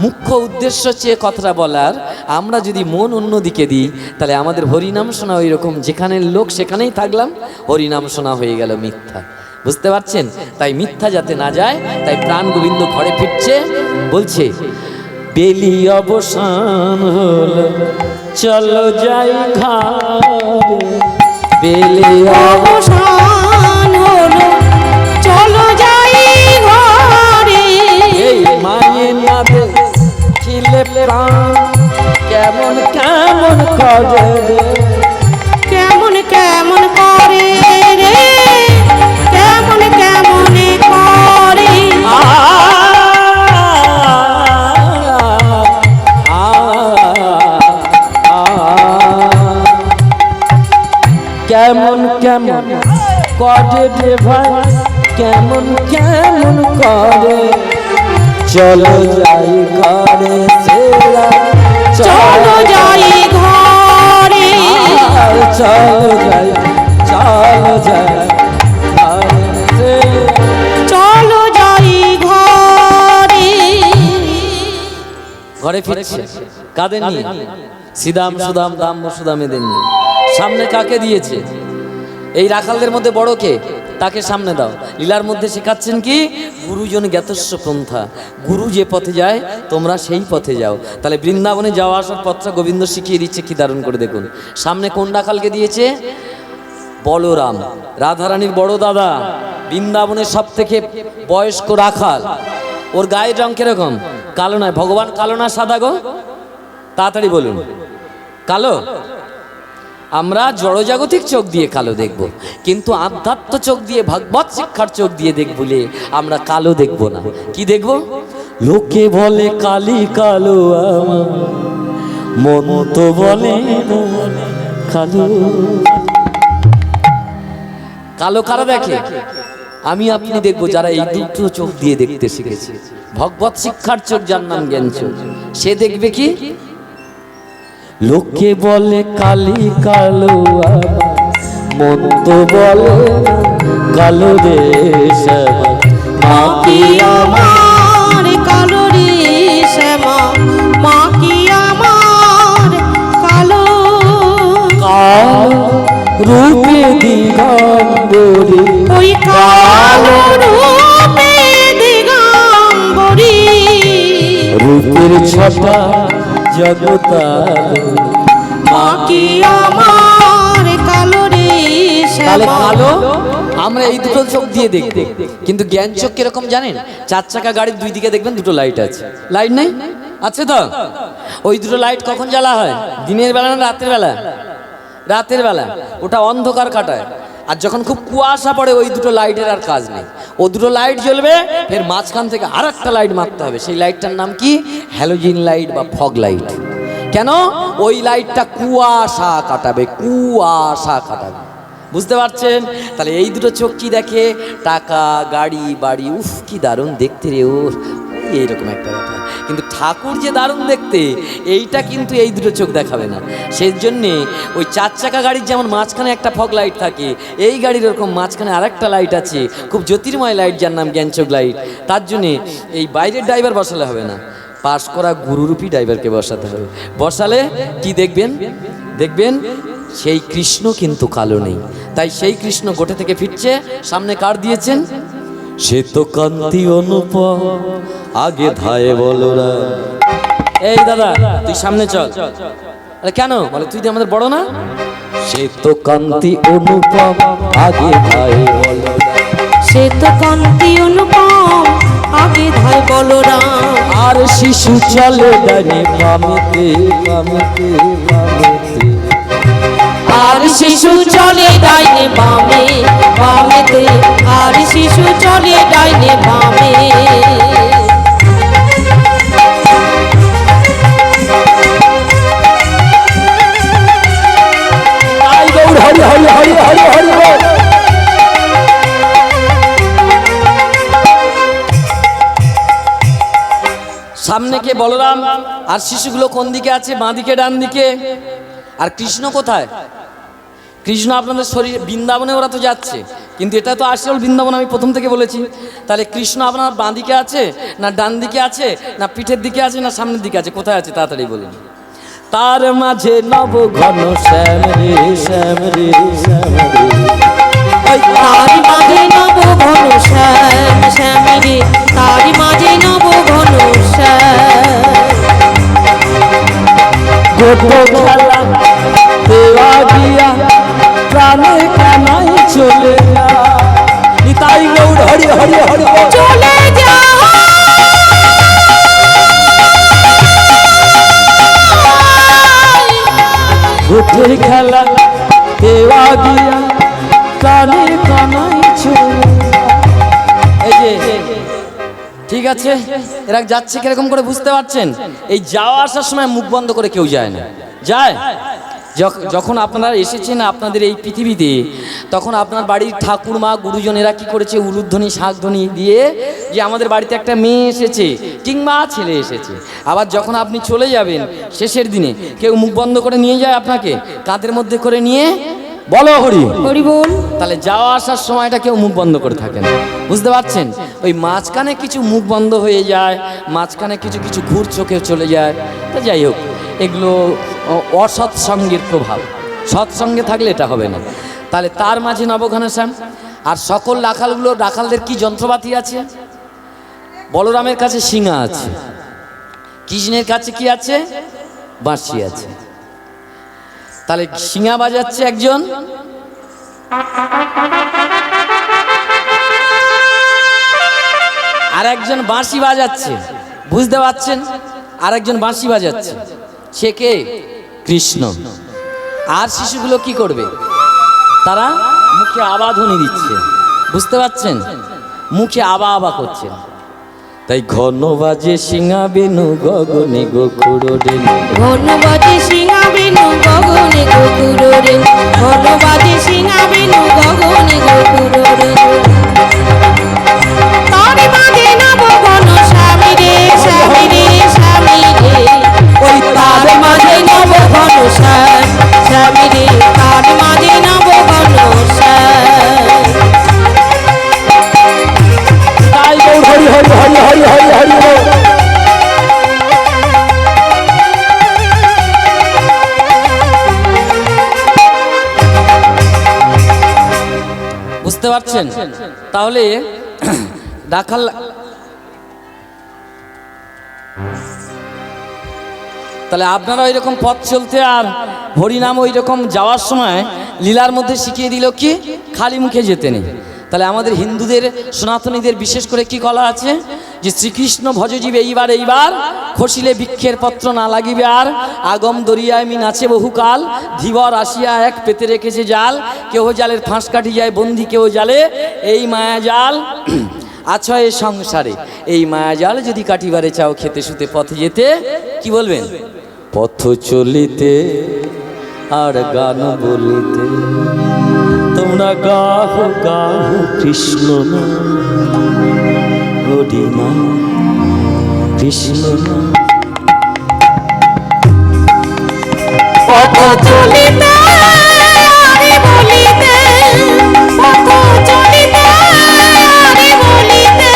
Speaker 1: মুখ্য উদ্দেশ্য হচ্ছে কথাটা বলার, আমরা যদি মন অন্যদিকে দিই, তাহলে আমাদের হরিনাম শোনা ওই রকম, যেখানের লোক সেখানেই থাকলাম, হরিনাম শোনা হয়ে গেল মিথ্যা। বুঝতে পারছেন? তাই মিথ্যা যাতে না যায়, তাই প্রাণ গোবিন্দ ঘরে ফিরছে, বলছে, বেলি অবসান হলো চলো যাই ঘরে, বেলি
Speaker 2: অবসান হলো চলো যাই ঘরে।
Speaker 1: এই মায়ের না দেখিলে প্রাণ কেমন কেমন করে,
Speaker 2: কেমন কেমন করে রে, কেমন কেমন করে।
Speaker 1: কেমন কেমন করে রে ভাই, কেমন কেমন করে, চলো যাই ঘরে সেরা,
Speaker 2: চলো যাই ঘরে,
Speaker 1: চলো যাই, চলো যাই ঘরে সেরা।
Speaker 2: চলো যাই ঘরে।
Speaker 1: ঘরে ফিরছে কাদের নিয়ে? সিদাম সুদাম দাম সুদাম এদের নিয়ে। সামনে কাকে দিয়েছে? এই রাখালদের মধ্যে বড় কে? তাকে সামনে দাও। লীলার মধ্যে শেখাচ্ছেন কি? গুরুজন জ্ঞাতস্য পন্থা, গুরু যে পথে যায় তোমরা সেই পথে যাও। তাহলে বৃন্দাবনে যাওয়া আসার পথটা গোবিন্দ শিখিয়ে দিচ্ছে, কি দারুণ করে দেখুন। সামনে কোন রাখালকে দিয়েছে? বলরাম, রাধারানীর বড় দাদা, বৃন্দাবনের সব থেকে বয়স্ক রাখাল। ওর গায়ের রং কিরকম? কালো নয়। ভগবান কালো না সাদা গো? তাড়াতাড়ি বলুন। কালো? আমরা জড়জাগতিক চোখ দিয়ে কালো দেখব, কিন্তু আধ্যাত্ম চোখ দিয়ে ভাগবত শিক্ষার চোখ দিয়ে দেখব বলে আমরা কালো দেখব না। কি দেখব? লোকে বলে কালি কালো আমার মন তো বলে না কালো। কালো কারা দেখে? আমি আপনি দেখবো যারা এই দুটো চোখ দিয়ে দেখতে শিখেছে। ভগবত শিক্ষার চোখ, যার নাম জ্ঞান চোখ, সে দেখবে কি? লোকে বলে কালি কালো মন তো বলে কালো রে শ্যামা, মা কি
Speaker 2: আমার কালো রে শ্যামা, মা কি আমার কালো।
Speaker 1: কালো রূপে দিগম্বরী,
Speaker 2: ওই কালো রূপে দিগম্বরী,
Speaker 1: রূপের ছটা জগতালো,
Speaker 2: মা কি আমার কালো রে
Speaker 1: তাহলে
Speaker 2: শ্যামা।
Speaker 1: কালো আমরা এই দুটো চোখ দিয়ে দেখব, কিন্তু জ্ঞান চোখ কিরকম জানেন? 4 চাকা গাড়ির দুই দিকে দেখবেন দুটো লাইট আছে। লাইট নেই? আছে তো। ওই দুটো লাইট কখন জ্বালা হয়? দিনের বেলা না রাতের বেলা? রাতের বেলা। ওটা অন্ধকার কাটায়। আর যখন খুব কুয়াশা পড়ে ওই দুটো লাইটের আর কাজ নেই, ও দুটো লাইট জ্বলবে, ফের মাঝখান থেকে আর একটা লাইট মারতে হবে। সেই লাইটটার নাম কি? হ্যালোজিন লাইট বা ফগ লাইট। কেন? ওই লাইটটা কুয়াশা কাটাবে, কুয়াশা কাটাবে। বুঝতে পারছেন? তাহলে এই দুটো চোখ কি দেখে? টাকা, গাড়ি, বাড়ি, উফ কি দারুণ দেখতে রে ওর, এইরকম একটা ব্যাপার। কিন্তু ঠাকুর যে দারুণ দেখতে, এইটা কিন্তু এই দুটো চোখ দেখাবে না। সেই জন্যে ওই 4 চাকা গাড়ির যেমন মাঝখানে একটা ফগ লাইট থাকে, এই গাড়ির ওরকম মাঝখানে আরেকটা লাইট আছে, খুব জ্যোতির্ময় লাইট, যার নাম জ্ঞানচোখ লাইট। তার জন্যে এই বাইরের ড্রাইভার বসালে হবে না, পাস করা গুরুরূপী ড্রাইভারকে বসাতে হবে। বসালে কি দেখবেন? দেখবেন সেই কৃষ্ণ কিন্তু কালো নেই। তাই সেই কৃষ্ণ গোটে থেকে ফিরছে, সামনে কার দিয়েছেন? সে তো কান্তি অনুপম আগে ধায়ে বলরা। এই দাদা তুই সামনে চল। আরে কেন? বলে তুই তো আমাদের বড় না। সে তো কান্তি অনুপম আগে ধায়ে বলরা,
Speaker 2: সে তো কান্তি অনুপম আগে ধায় বলরাম।
Speaker 1: আর শিশু চলে ডানে বামেতে বামেতে বামেতে,
Speaker 2: আর শিশু চলে ডাইনে বামে বামেতে, আর শিশু চলে ডাইনে বামে।
Speaker 1: তাই গৌর হরি হরি হরি হরি হরি বল। সামনে কে? বলরাম। আর শিশুগুলো কোন দিকে আছে? বাঁ দিকে, ডান দিকে। আর কৃষ্ণ কোথায়? কৃষ্ণ আপনাদের শরীর বৃন্দাবনে, ওরা তো যাচ্ছে, কিন্তু এটা তো আসল বৃন্দাবন, আমি প্রথম থেকে বলেছি। তাহলে কৃষ্ণ আপনার বাঁ দিকে আছে না ডান দিকে আছে না পিঠের দিকে আছে না সামনের দিকে আছে? কোথায় আছে তাড়াতাড়ি বলুন। তার মাঝে নব ঘন শ্যাম রে শ্যাম রে শ্যাম রে,
Speaker 2: তার মাঝে নব ঘন শ্যাম শ্যাম রে, তার মাঝে নব ঘন শ্যাম।
Speaker 1: গোটো খেলা দেওয়া গিয়া প্রাণে কানাই চলে যা। নিতাই গৌর হরি হরি হরি বল।
Speaker 2: চলে যা
Speaker 1: গোটের খেলা দেওয়া গিয়া প্রাণে কানাই চলে যা। এই যে ঠিক আছে, এরা যাচ্ছে কিরকম করে বুঝতে পারছেন? এই যাওয়া আসার সময় মুখ বন্ধ করে কেউ যায় না। যায়? যখন আপনারা এসেছেন আপনাদের এই পৃথিবীতে, তখন আপনার বাড়ির ঠাকুরমা গুরুজনেরা কি করেছে? উলুধ্বনি শাঁখধ্বনি দিয়ে যে আমাদের বাড়িতে একটা মেয়ে এসেছে কিংবা ছেলে এসেছে। আবার যখন আপনি চলে যাবেন শেষের দিনে, কেউ মুখ বন্ধ করে নিয়ে যায় আপনাকে, কাঁধের মধ্যে করে নিয়ে বলো হরি
Speaker 2: হরি বল।
Speaker 1: তাহলে যাওয়া আসার সময়টা কেউ মুখ বন্ধ করে থাকে না। বুঝতে পারছেন? ওই মাঝখানে কিছু মুখ বন্ধ হয়ে যায়, মাঝখানে কিছু কিছু ঘুর চোখে চলে যায়। তা যাই হোক, এগুলো অসৎসঙ্গের প্রভাব। সৎসঙ্গে থাকলে এটা হবে না। তাহলে তার মাঝে নবঘনশ্যাম। আর সকল রাখালগুলো, রাখালদের কি যন্ত্রপাতি আছে? বলরামের কাছে শিঙা আছে, কৃষ্ণের কাছে কি আছে? বাঁশি আছে। তাহলে শিঙা বাজাচ্ছে একজন, আর একজন বাঁশি বাজাচ্ছে। বুঝতে পারছেন? আর একজন বাঁশি বাজাচ্ছে, সে কে? কৃষ্ণ। আর শিশুগুলো কি করবে? তারা মুখে আবাধ্বনি দিচ্ছে, বুঝতে পারছেন? মুখে আবা আবা করছে। তাই ঘন বাজে সিঙা বেনু গগনে গোকুড়ো রে,
Speaker 2: ঘন বাজে সিঙা বেনু গগনে গোকুড়ো রে, ঘন বাজে সিঙা বেনু গগনে গোকুড়ো রে। তারি বাজে নব ঘন স্বামী রে, স্বামী রে, স্বামী রে। ওই তার মাঝে নব ঘন স্বামী রে, তার মাঝে নব ঘন
Speaker 1: তাই গৌর হরি হরি হরি হরি হরি হরি বল। বুঝতে পারছেন? তাহলে রাখাল তাহলে আপনারা ওই রকম পথ চলতে আর হরিনাম ওই রকম যাওয়ার সময় লীলার মধ্যে শিখিয়ে দিল কি খালি মুখে যেতে নেই। তাহলে আমাদের হিন্দুদের সনাতনীদের বিশেষ করে কি কলা আছে যে শ্রীকৃষ্ণ ভজজীব এইবার এইবার খসিলে বৃক্ষের পত্র না লাগিবে আর, আগম দরিয়ায় মি নাচে বহুকাল, ধীবর আসিয়া এক পেতে রেখেছে জাল, কেহ জালের ফাঁস কাটি যায় বন্দি কেউ জালে, এই মায়া জাল আছো এ সংসারে, এই মায়াজাল যদি কাটিবারে চাও খেতে শুতে পথে যেতে, কি বলবেন? পথ চলিতে আর গান বলিতে তোমরা গাহো গাহো কৃষ্ণ না, হরি না, কৃষ্ণ না।
Speaker 2: পথ চলিতে আরে বলিতে, পথ চলিতে আরে বলিতে,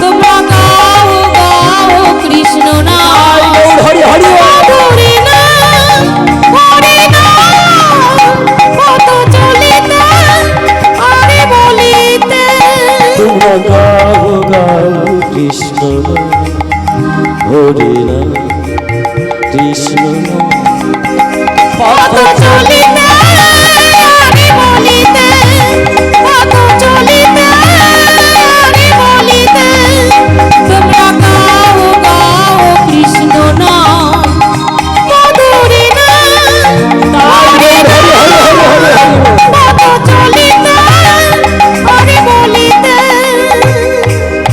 Speaker 2: তোমরা গাও গাও কৃষ্ণ নাম,
Speaker 1: হরি হরি
Speaker 2: হরি নাম, হরি নাম। পথ চলিতে আরে বলিতে,
Speaker 1: তোমরা গাহো গাহো কৃষ্ণ না, হরি না, কৃষ্ণ না।
Speaker 2: পথ চলিতে আরে বলিতে, পথ চলিতে আরে বলিতে, তোমরা গাও গাও কৃষ্ণ নাম, মধুরী নাম, হরি নাম। পথ চলিতে আরে বলিতে।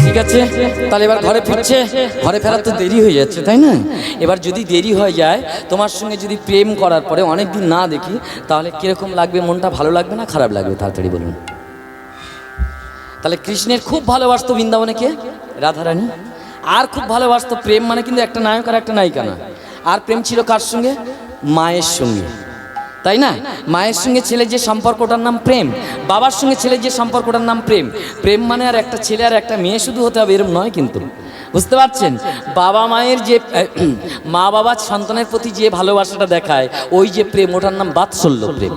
Speaker 1: ঠিক আছে, তাহলে এবার ঘরে ফিরছে, ঘরে ফেরার তো দেরি হয়ে যাচ্ছে তাই না? এবার যদি দেরি হয়ে যায়, তোমার সঙ্গে যদি প্রেম করার পরে অনেক দিন না দেখি, তাহলে কিরকম লাগবে? মনটা ভালো লাগবে না খারাপ লাগবে? তাড়াতাড়ি বলুন। তাহলে কৃষ্ণের খুব ভালোবাসতো বৃন্দাবনে কে? রাধারানী। আর খুব ভালোবাসতো, প্রেম মানে কিন্তু একটা নায়ক আর একটা নায়িকা না। আর প্রেম ছিল কার সঙ্গে? মায়ের সঙ্গে, তাই না? মায়ের সঙ্গে ছেলের যে সম্পর্কটার নাম প্রেম, বাবার সঙ্গে ছেলের যে সম্পর্কটার নাম প্রেম। প্রেম মানে আর একটা ছেলে আর একটা মেয়ে শুধু হতে হবে এরকম নয় কিন্তু, বুঝতে পারছেন? বাবা মায়ের যে মা বাবা সন্তানের প্রতি যে ভালোবাসাটা দেখায়, ওই যে প্রেম, ওটার নাম বাৎসল্য প্রেম।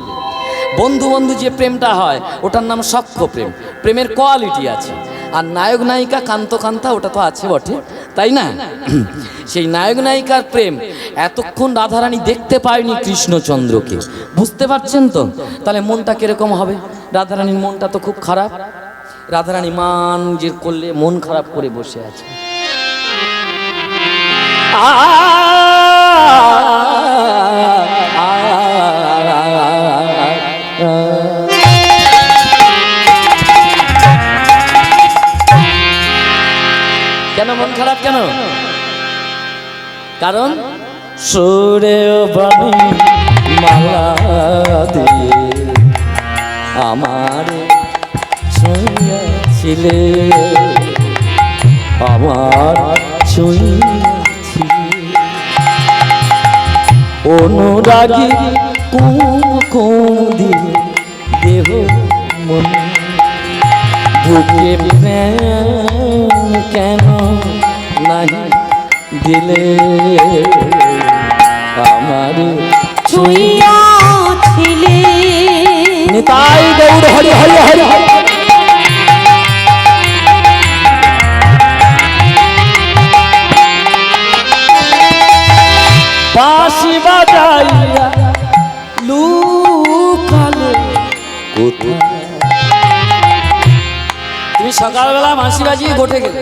Speaker 1: বন্ধু বন্ধু যে প্রেমটা হয়, ওটার নাম সখ্য প্রেম। প্রেমের কোয়ালিটি আছে। আর নায়ক নায়িকা কান্ত কান্তা, ওটা তো আছে বটে, তাই না? সেই নায়ক নায়িকার প্রেম এতক্ষণ রাধারানী দেখতে পায়নি কৃষ্ণচন্দ্রকে, বুঝতে পারছেন তো? তাহলে মনটা কিরকম হবে? রাধারানীর মনটা তো খুব খারাপ। রাধারানী মান যে করলে মন খারাপ করে বসে আছে। কেন মন খারাপ কেন? কারণ সুরে বাণী মালা দিয়ে আমার ছুঁয়েছিলে, আমার ছুঁয়েছিলে, অনুরাগী কুমকুম দিয়ে দেহ মন, বুকে প্রেম কেন নাহি দিলে, আমার
Speaker 2: ছুঁয়াছিলে।
Speaker 1: নিতাই গৌর হরি হরি হরি হরি। বাঁশি বাজাইয়া লুকালে কোথায়? তুমি সকালবেলা বাঁশি বাজিয়ে গোটে গেলে,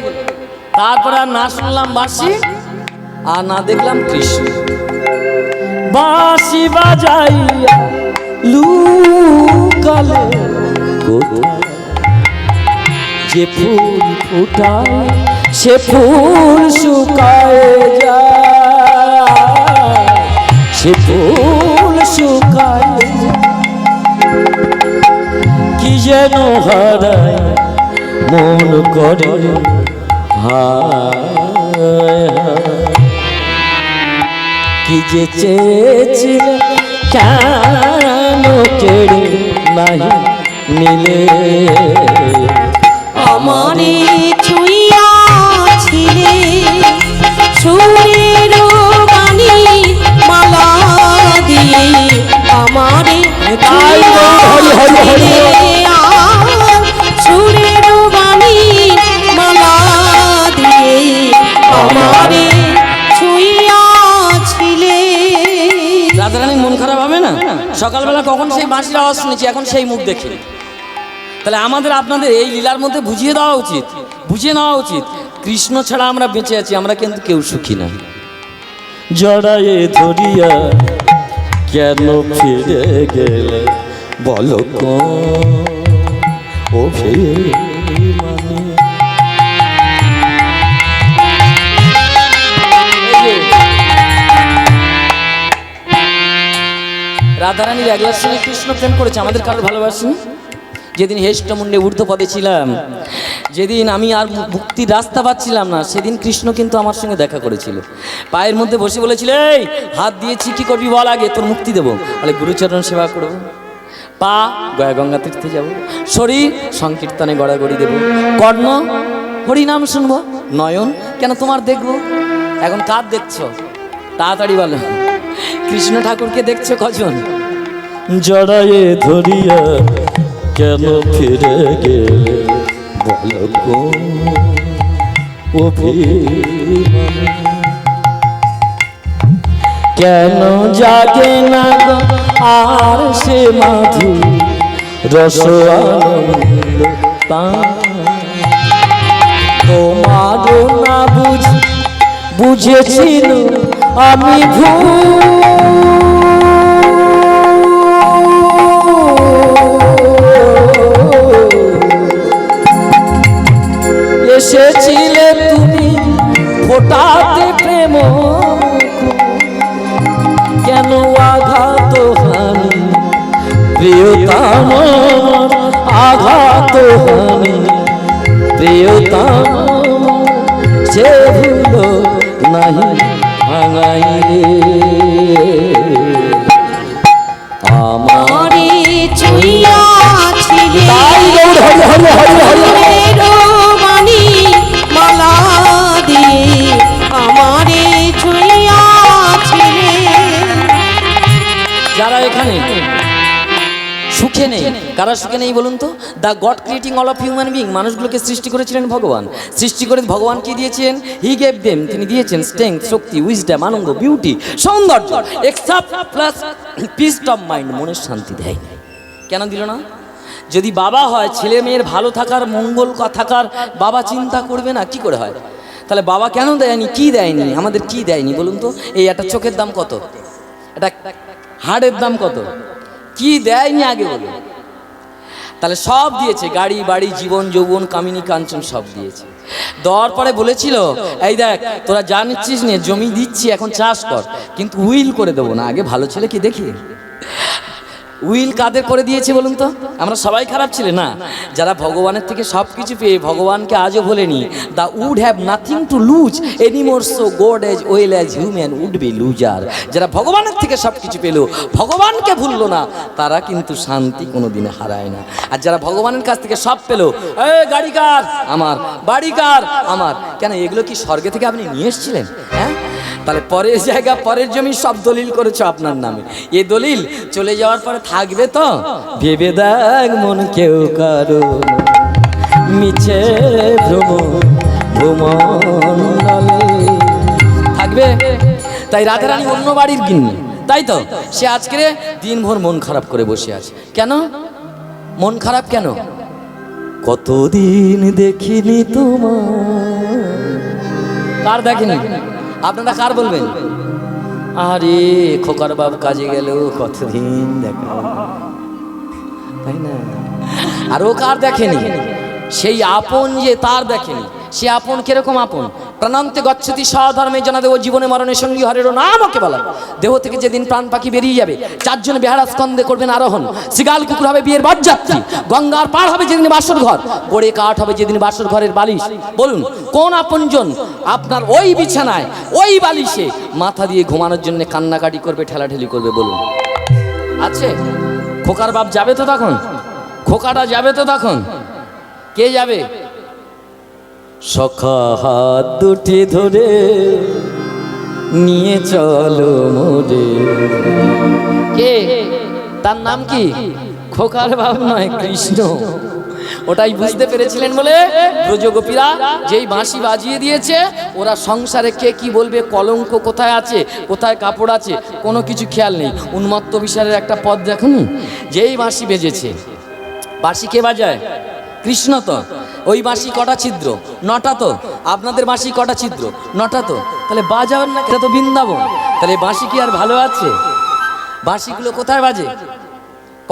Speaker 1: তারপরে আর না শুনলাম বাঁশি আর না দেখলাম কৃষ্ণ। বাঁশি বাজাইয়া লুকালে কোথায় যে ফুল ফুটায় সে ফুল শুকায় যায়, সে ফুল শুকায় কি যেন হারায় মন করে হায় কি যে চেয়েছিলে কেন কেড়ে নাহি নিলে
Speaker 2: আমারে ছুঁইয়াছিলে সুরের বাণী মালা দিয়ে আমারে
Speaker 1: তাই গো, হরি হরি হরি।
Speaker 2: সুরের বাণী মালা দিয়ে আমারে ছুঁইয়াছিলে।
Speaker 1: রাধারানীর মন খারাপ হবে না? সকালবেলা কখন সেই বাঁশির আওয়াজ শুনেছি, এখন সেই মুখ দেখি। তাহলে আমাদের আপনাদের এই লীলার মধ্যে বুঝিয়ে দেওয়া উচিত, বুঝিয়ে নেওয়া উচিত, কৃষ্ণ ছাড়া আমরা বেঁচে আছি, আমরা কিন্তু কেউ সুখী না। জড়ায়ে ধরিয়া কেন ফিরে গেলে বলো ও রাধারানীর একবার সঙ্গে কৃষ্ণ প্রেম করেছে, আমাদের কারোর ভালোবাসেনি। যেদিন হেষ্টমুণ্ডে ঊর্ধ্বপদে ছিলাম, যেদিন আমি আর মুক্তির রাস্তা পাচ্ছিলাম না, সেদিন কৃষ্ণ কিন্তু আমার সঙ্গে দেখা করেছিল। পায়ের মধ্যে বসে বলেছিল, এই হাত দিয়েছি কি করবি বল, আগে তোর মুক্তি দেবো। বলে গুরুচরণ সেবা করবো, পা গয়া গঙ্গা তীর্থে যাবো, শরীর সংকীর্তনে গড়াগড়ি দেবো, কর্ণ হরিনাম শুনবো, নয়ন কেন তোমার দেখবো। এখন কার দেখছো তাড়াতাড়ি বলো, কৃষ্ণ ঠাকুরকে দেখছো কজন? জড়ায়ে ধরিয়া কেন ফিরে গেলে বলো কেন জাগে না গো আর সে মাধু রস আনন্দ তোমার না বুঝেছিল আমি এসেছিলে তুমি ফোটাতে প্রেম, কেন আঘাত হানি প্রিয়তম, আঘাত হানি প্রিয়তম, সে ভুলো নাহি ভাঙাই রে
Speaker 2: আমারে ছুঁইয়াছিলে সুরের বাণী মালা দিয়ে আমারে ছুঁইয়াছিলে।
Speaker 1: যারা এখানে সুখে নেই, কারা সুখে নেই বলুন তো? The god creating all of human being, মানুষগুলোকে সৃষ্টি করেছিলেন ভগবান। সৃষ্টি করে ভগবান কি দিয়েছেন? হি গেভ দেম, তিনি দিয়েছেন স্ট্রেংথ, শক্তি, উইজডম, আনন্দ, বিউটি, সৌন্দর্য, except plus piece of mind, মনের শান্তি দেয়। কেন দিল না? যদি বাবা হয়, ছেলে মেয়ের ভালো থাকার, মঙ্গল থাকার বাবা চিন্তা করবে না? কি করে হয়? তাহলে বাবা কেন দেয়নি? কি দেয়নি? আমাদের কি দেয়নি বলুন তো? এই একটা চোখের দাম কত, এটা হাড়ের দাম কত, কি দেয়নি আগে বলুন? তাহলে সব দিয়েছে, গাড়ি বাড়ি জীবন যৌবন কামিনী কাঞ্চন সব দিয়েছে। দেওয়ার পরে বলেছিল, এই দেখ তোরা জানিস নে জমি দিচ্ছি এখন চাষ কর, কিন্তু উইল করে দেবো না, আগে ভালো ছেলে কি দেখি। উইল কাদের করে দিয়েছে বলুন তো? আমরা সবাই খারাপ ছিলে না? যারা ভগবানের থেকে সব কিছু পেয়ে ভগবানকে আজও বলেনি, they would have nothing to lose anymore, so god as well as human would be loser. যারা ভগবানের থেকে সব কিছু পেল, ভগবানকে ভুললো না, তারা কিন্তু শান্তি কোনোদিনে হারায় না। আর যারা ভগবানের কাছ থেকে সব পেল, এই গাড়ি কার? আমার। বাড়ি কার? আমার। কেন এগুলো কি স্বর্গে থেকে আপনি নিয়ে এসেছিলেন? হ্যাঁ, তাহলে পরের জায়গা পরের জমি সব দলিল করেছো আপনার নামে। এই দলিল চলে যাওয়ার পরে থাকবে তো? ভেবে দেখ মন কেউ কারো মিছে ভ্রমণ থাকবে। তাই রাধারানী অন্য বাড়ির গিন্নি, তাই তো সে আজকে দিনভর মন খারাপ করে বসে আছে। কেন মন খারাপ কেন? কতদিন দেখিনি তোমার। কার দেখেনি? আপনারা কার বলবেন? আরে খোকার বাপ কাজে গেল, কতদিন দেখা হলো না। তাই না? আর ও কার দেখেনি? সেই আপন যে তার দেখেনি। সে আপন কিরকম আপন? প্রাণান্তে গচ্ছতি স্বধর্মে জনাদেব জীবনে মরণে সঙ্গী হরেরও নাম ওকে বলা। দেহ থেকে যেদিন প্রাণ পাখি বেরিয়ে যাবে, চারজন বেহারা স্কন্ধে করবেন আরোহণ। সিগাল কুকুর হবে বিয়ের বরযাত্রী, গঙ্গার পার হবে যেদিন বাসর ঘর, গড়ে কাঠ হবে যেদিন বাসর ঘরের বালিশ। বলুন কোন আপনজন আপনার ওই বিছানায় ওই বালিশে মাথা দিয়ে ঘুমানোর জন্য কান্নাকাটি করবে, ঠেলাঠেলি করবে? বলুন আছে? খোকার বাপ যাবে তো তখন? খোকাটা যাবে তো তখন? কে যাবে? সখা হাত দুটি ধরে নিয়ে চলো মোরে। কে? তার নাম কি? খোকার বাপ নয়, কৃষ্ণ। ওটাই বুঝতে পেরেছিলেন বলে ব্রজগোপীরা যেই বাঁশি বাজিয়ে দিয়েছে, ওরা সংসারে কে কি বলবে, কলঙ্ক কোথায় আছে, কোথায় কাপড় আছে, কোনো কিছু খেয়াল নেই। উন্মত্ত বিশালের একটা পদ দেখুন, যেই বাঁশি বেজেছে। বাঁশি কে বাজায়? কৃষ্ণ। তো ওই বাঁশি কটা ছিদ্র? 9টা। তো আপনাদের বাঁশি কটা ছিদ্র? 9টা। তো তাহলে বাজাবেন না, এটা তো বৃন্দাবন। তাহলে বাঁশি কি আর ভালো আছে? বাঁশিগুলো কোথায় বাজে,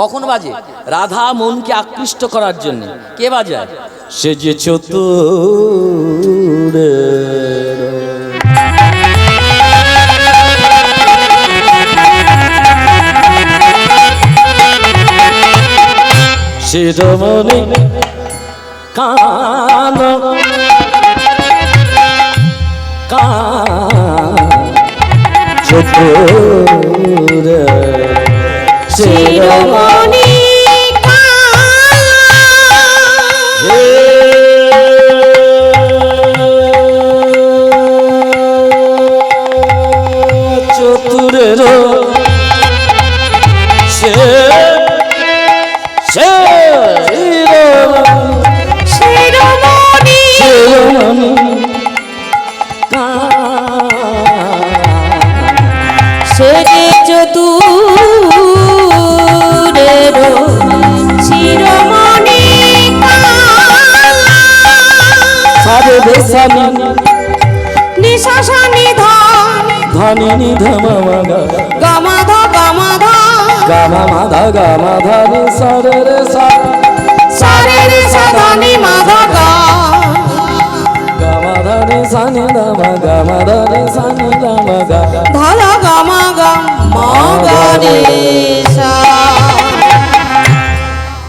Speaker 1: কখন বাজে? রাধা মনকে আকৃষ্ট করার জন্য। কে বাজায়? সে যে চতুর সে রমণী কান চতুর
Speaker 2: শিরোমণি
Speaker 1: চতুরের সে
Speaker 2: শিরোমণি সে চতুরের শিরোমণি
Speaker 1: সারে বেসানি
Speaker 2: নিশাসা নিধান
Speaker 1: ধনি নিধমাগ
Speaker 2: গামাধ গামাধ
Speaker 1: গামাধা গামাধানি সারে রে সা
Speaker 2: সারে রে সাধানি মাধা গা
Speaker 1: গামাধানি সানি দামা গামাধানি সানি দামা গা
Speaker 2: ধারা গামা গা মা গা রে সা।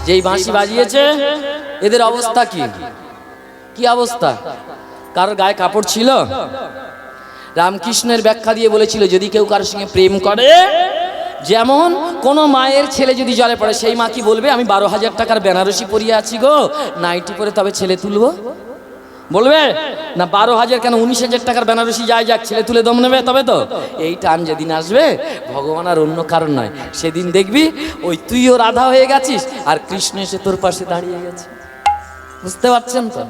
Speaker 1: যেই বাঁশি বাজিয়েছে এদের অবস্থা কি? কি অবস্থা? কারোর গায়ে কাপড় ছিল? রামকৃষ্ণের ব্যাখ্যা দিয়ে বলেছিল, যদি কেউ কারোর সঙ্গে প্রেম করে, যেমন কোনো মায়ের ছেলে যদি জলে পড়ে, সেই মা কি বলবে, আমি 12,000 টাকার বেনারসি পরিয়ে আছি গো, নাইটি পরে তবে ছেলে তুলবো? বলবে না? 12,000 কেন, 19,000 টাকার বেনারসি যায় যাক, ছেলে তুলে দম নেবে তবে তো। এই টান যেদিন আসবে, ভগবান আর অন্য কারণ নয়, সেদিন দেখবি ওই তুইও রাধা হয়ে গেছিস আর কৃষ্ণ এসে তোর পাশে দাঁড়িয়ে গেছে। বুঝতে পারছেন তো?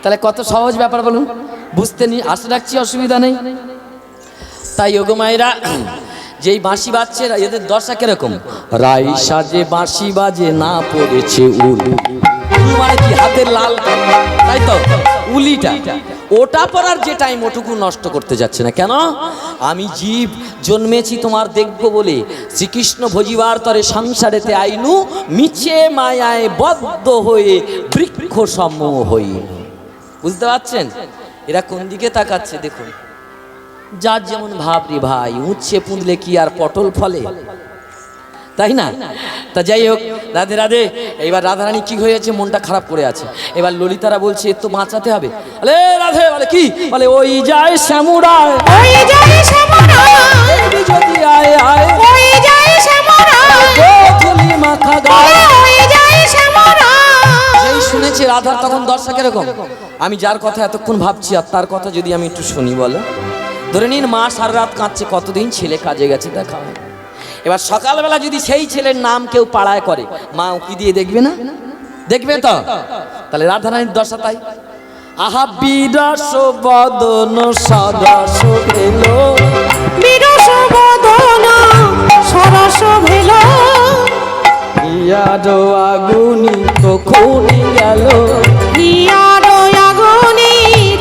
Speaker 1: তাহলে কত সহজ ব্যাপার বলুন, বুঝতে নি আশা রাখছি, অসুবিধা নেই। তাই ওগো মায়েরা, যেই বাঁশি বাজছে এদের দশা কিরকম? রাই সাজে বাঁশি বাজে না পড়েছে উল। উল মানে কি? হাতের লাল, তাই তো উলিটা। ওটা পরার যে টাইম, ওটুকু নষ্ট করতে যাচ্ছে না। কেন? আমি জীব জন্মেছি তোমার দেখব বলে, শ্রীকৃষ্ণ ভজিবার তরে সংসারেতে আইনু, মিছে মায়ায় বদ্ধ হয়ে বৃক্ষ সমূহ হই। বুঝতে পারছেন এরা কোন দিকে তাকাচ্ছে? দেখুন, যার যেমন ভাব রে ভাই, উচ্ছে পুঁতলে কি আর পটল ফলে, তাই না? তা যাই হোক, রাধে রাধে। এইবার রাধারানী কি হয়েছে, মনটা খারাপ করে আছে। এবার ললিতারা বলছে এর তো বাঁচাতে হবে। আরে রাধে বলে কি? বলে ওই যায় শ্যামুরায়,
Speaker 2: ওই যায় শ্যামরায়,
Speaker 1: যদি আয় আয়,
Speaker 2: ওই যায় শ্যামরায়,
Speaker 1: গোধূলি মাখা গায়ে।
Speaker 2: ওই যায় শ্যামরায়।
Speaker 1: যেই শুনেছে রাধার তখন দশা কিরকম? আমি যার কথা এতক্ষণ ভাবছি আর তার কথা যদি আমি একটু শুনি, বলো। ধরে নিন মা সারা রাত কাঁদছে, কতদিন ছেলে কাজে গেছে দেখা হয়। এবার সকালবেলা যদি সেই ছেলের নাম কেউ পাড়ায় করে, মা উকি দিয়ে দেখবে না? দেখবে তো। তাহলে রাধারানীর দশা তাই। আহা বিরস বদন সরস ভেল,
Speaker 2: বিরস বদন সরস ভেল,
Speaker 1: ইয়ার আগুনি তখনই গেল,
Speaker 2: হিয়ার আগুনি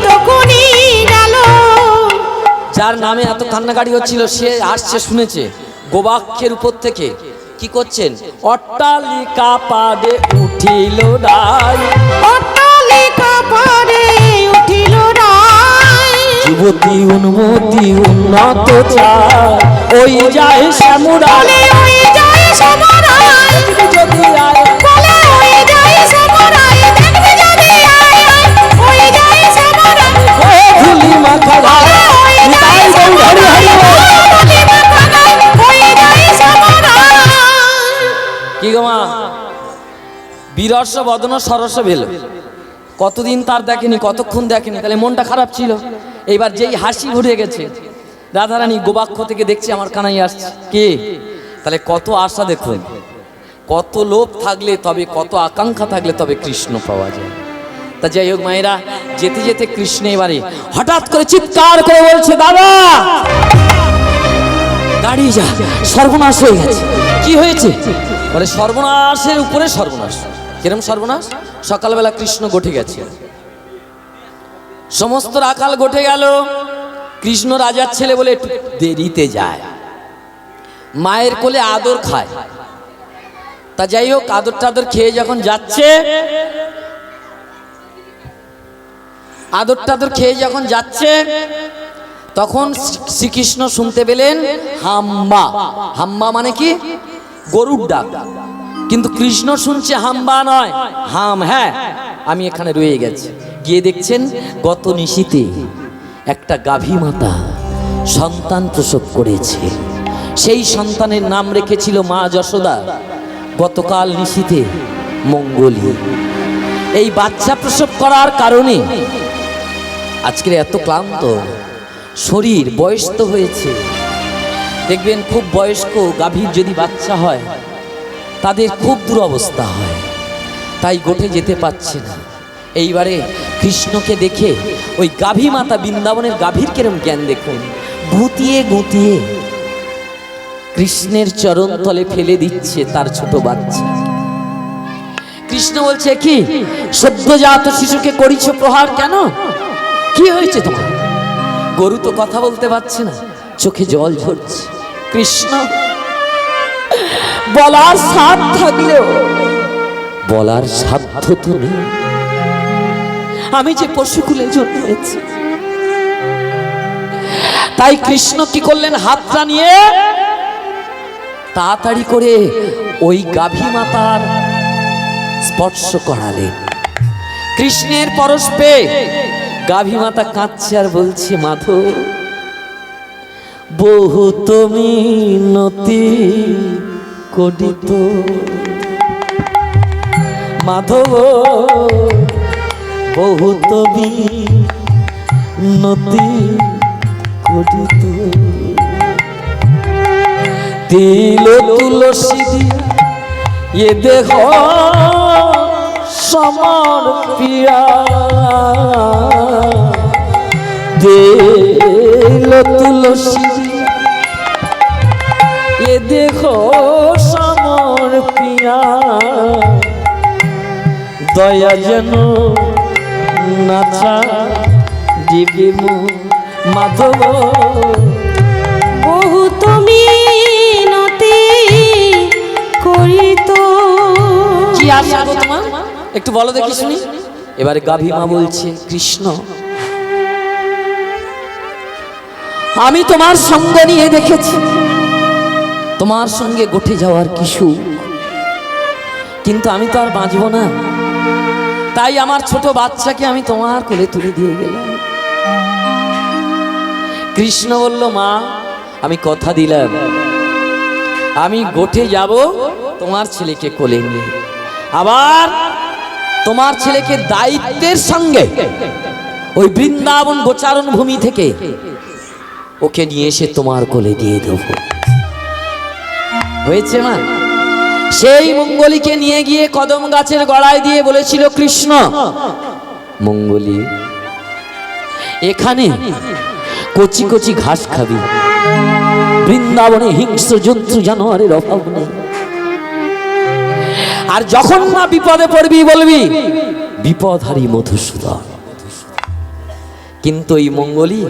Speaker 2: তখনই গেল,
Speaker 1: যার নামে এত কান্নাকাটি হচ্ছিল সে আসছে, শুনেছে গোবাক্ষের উপর থেকে কি করছেন, অট্টালিকা পাদে উঠিল রায়,
Speaker 2: অট্টালিকা পারে উঠিল রায়,
Speaker 1: যুবতী উন্মতি উন্নত চায়, ওই যায় শ্যামরায়,
Speaker 2: বলে ওই যায় সমরায়,
Speaker 1: যদি আয়
Speaker 2: বলে ওই যায় সমরায়, দেখবি যদি আয় আয়, ওই যায় সমরায়,
Speaker 1: ও ধুলি মাখা গায়,
Speaker 2: ওই যায়
Speaker 1: নিতাই গৌর হরি হরি বল।
Speaker 2: বলে মাথা গায়, ওই যায় সমরায়।
Speaker 1: কি গো মা, বিরস বদন সরস ভেল, কতদিন তার দেখেনি, কতক্ষণ দেখেনি, তাহলে মনটা খারাপ ছিল। এইবার যেই হাসি ঘুরে গেছে, রাধারানী গোবাক্ষ থেকে দেখছে আমার কানাই আসছে, কে, তাহলে কত আশা দেখুন, কত লোভ থাকলে তবে, কত আকাঙ্ক্ষা থাকলে তবে কৃষ্ণ পাওয়া যায়। তা যাই হোক মায়েরা, যেতে যেতে কৃষ্ণ এবারে হঠাৎ করে চিৎকার করে বলছে, দাদা গাড়ি যা, সর্বনাশ হয়ে গেছে। কি হয়েছে? বলে সর্বনাশের উপরে সর্বনাশ। কিরম সর্বনাশ? সকালবেলা কৃষ্ণ গঠে গেছে, সমস্ত রাখাল গঠে গেল, কৃষ্ণ রাজার ছেলে বলে একটু দেরিতে যায়, মায়ের কোলে আদর খায়। তা যাই হোক, আদর টাদর খেয়ে যখন যাচ্ছে, আদর টাদর খেয়ে যখন যাচ্ছে, তখন শ্রীকৃষ্ণ শুনতে পেলেন হাম্বা। হাম্বা মানে কি? গরুর ডাক। কিন্তু কৃষ্ণ শুনছে হাম্বা নয়, হাম। হ্যাঁ, আমি এখানে রয়ে গেছি। গিয়ে দেখছেন গত নিশীতে একটা গাভী মাতা সন্তান প্রসব করেছে, সেই সন্তানের নাম রেখেছিল মা যশোদা। গতকাল নিশীতে মঙ্গলী এই বাচ্চা প্রসব করার কারণে আজকের এত ক্লান্ত শরীর, বয়স তো হয়েছে। দেখবেন খুব বয়স্ক গাভীর যদি বাচ্চা হয় তাদের খুব দুরবস্থা হয়, তাই গোটে যেতে পারছে না। এইবারে কৃষ্ণকে দেখে ওই গাভী মাতা, বৃন্দাবনের গাভীর কেরম জ্ঞান দেখুন, গুতিয়ে গুতিয়ে কৃষ্ণের চরণ তলে ফেলে দিচ্ছে তার ছোট বাচ্চা। কৃষ্ণ বলছে, কি সদ্যজাত শিশুকে করিছ প্রহার কেন? কি হয়েছে তোমার? গরু তো কথা বলতে পারছে না, চোখে জল ঝরছে। কৃষ্ণ বলার সাধ থাকলেও বলার সাধ্য তো নেই। আমি যে পশুকুলে জন্মেছি। তাই কৃষ্ণ কি করলেন, হাতটা নিয়ে তাড়াতাড়ি করে ওই গাভী মাতার স্পর্শ করালেন। কৃষ্ণের পরশ পেয়ে গাভী মাতা কাঁদছে আর বলছে, মাধব বহুত মিনতি করিত, মাধব বহুত মিনতি করিত, তিল তুলসী দিয়া এ দেহ সমর্পিয়া, দিল তুলসী এ দেহ সমর্পিয়া, দয়া যেন নাচা দিবি মাধব
Speaker 2: বহুত মিনতি করিত।
Speaker 1: কি আশা গো তোমার? একটু বলো দেখি শুনি। এবারে গাভী মা বলছে, কৃষ্ণ আমি তোমার সঙ্গ নিয়ে দেখেছি, তোমার সঙ্গে গঠে যাওয়ার কি সুখ, কিন্তু আমি তো আর বাঁচব না। তাই আমার ছোট বাচ্চাকে আমি তোমার কোলে তুলে দিয়ে গেলাম। কৃষ্ণ বলল, মা আমি কথা দিলাম, আমি গঠে যাব তোমার ছেলেকে কোলে নিয়ে, আবার তোমার ছেলেকে দায়িত্বের সঙ্গে ওই বৃন্দাবন গোচারণ ভূমি থেকে ওকে নিয়ে এসে তোমার কোলে দিয়ে দেব। হয়েছে মা? সেই মঙ্গলীকে নিয়ে গিয়ে কদম গাছের গড়ায় দিয়ে বলেছিল কৃষ্ণ, মঙ্গলী এখানে কচি কচি ঘাস খাবি, বৃন্দাবনে হিংস্র জন্তু জানোয়ারের অভাব নেই, আর যখন মা বিপদে পড়বি বলবি বিপদহারী মধুসূদন। কিন্তু এই মঙ্গলী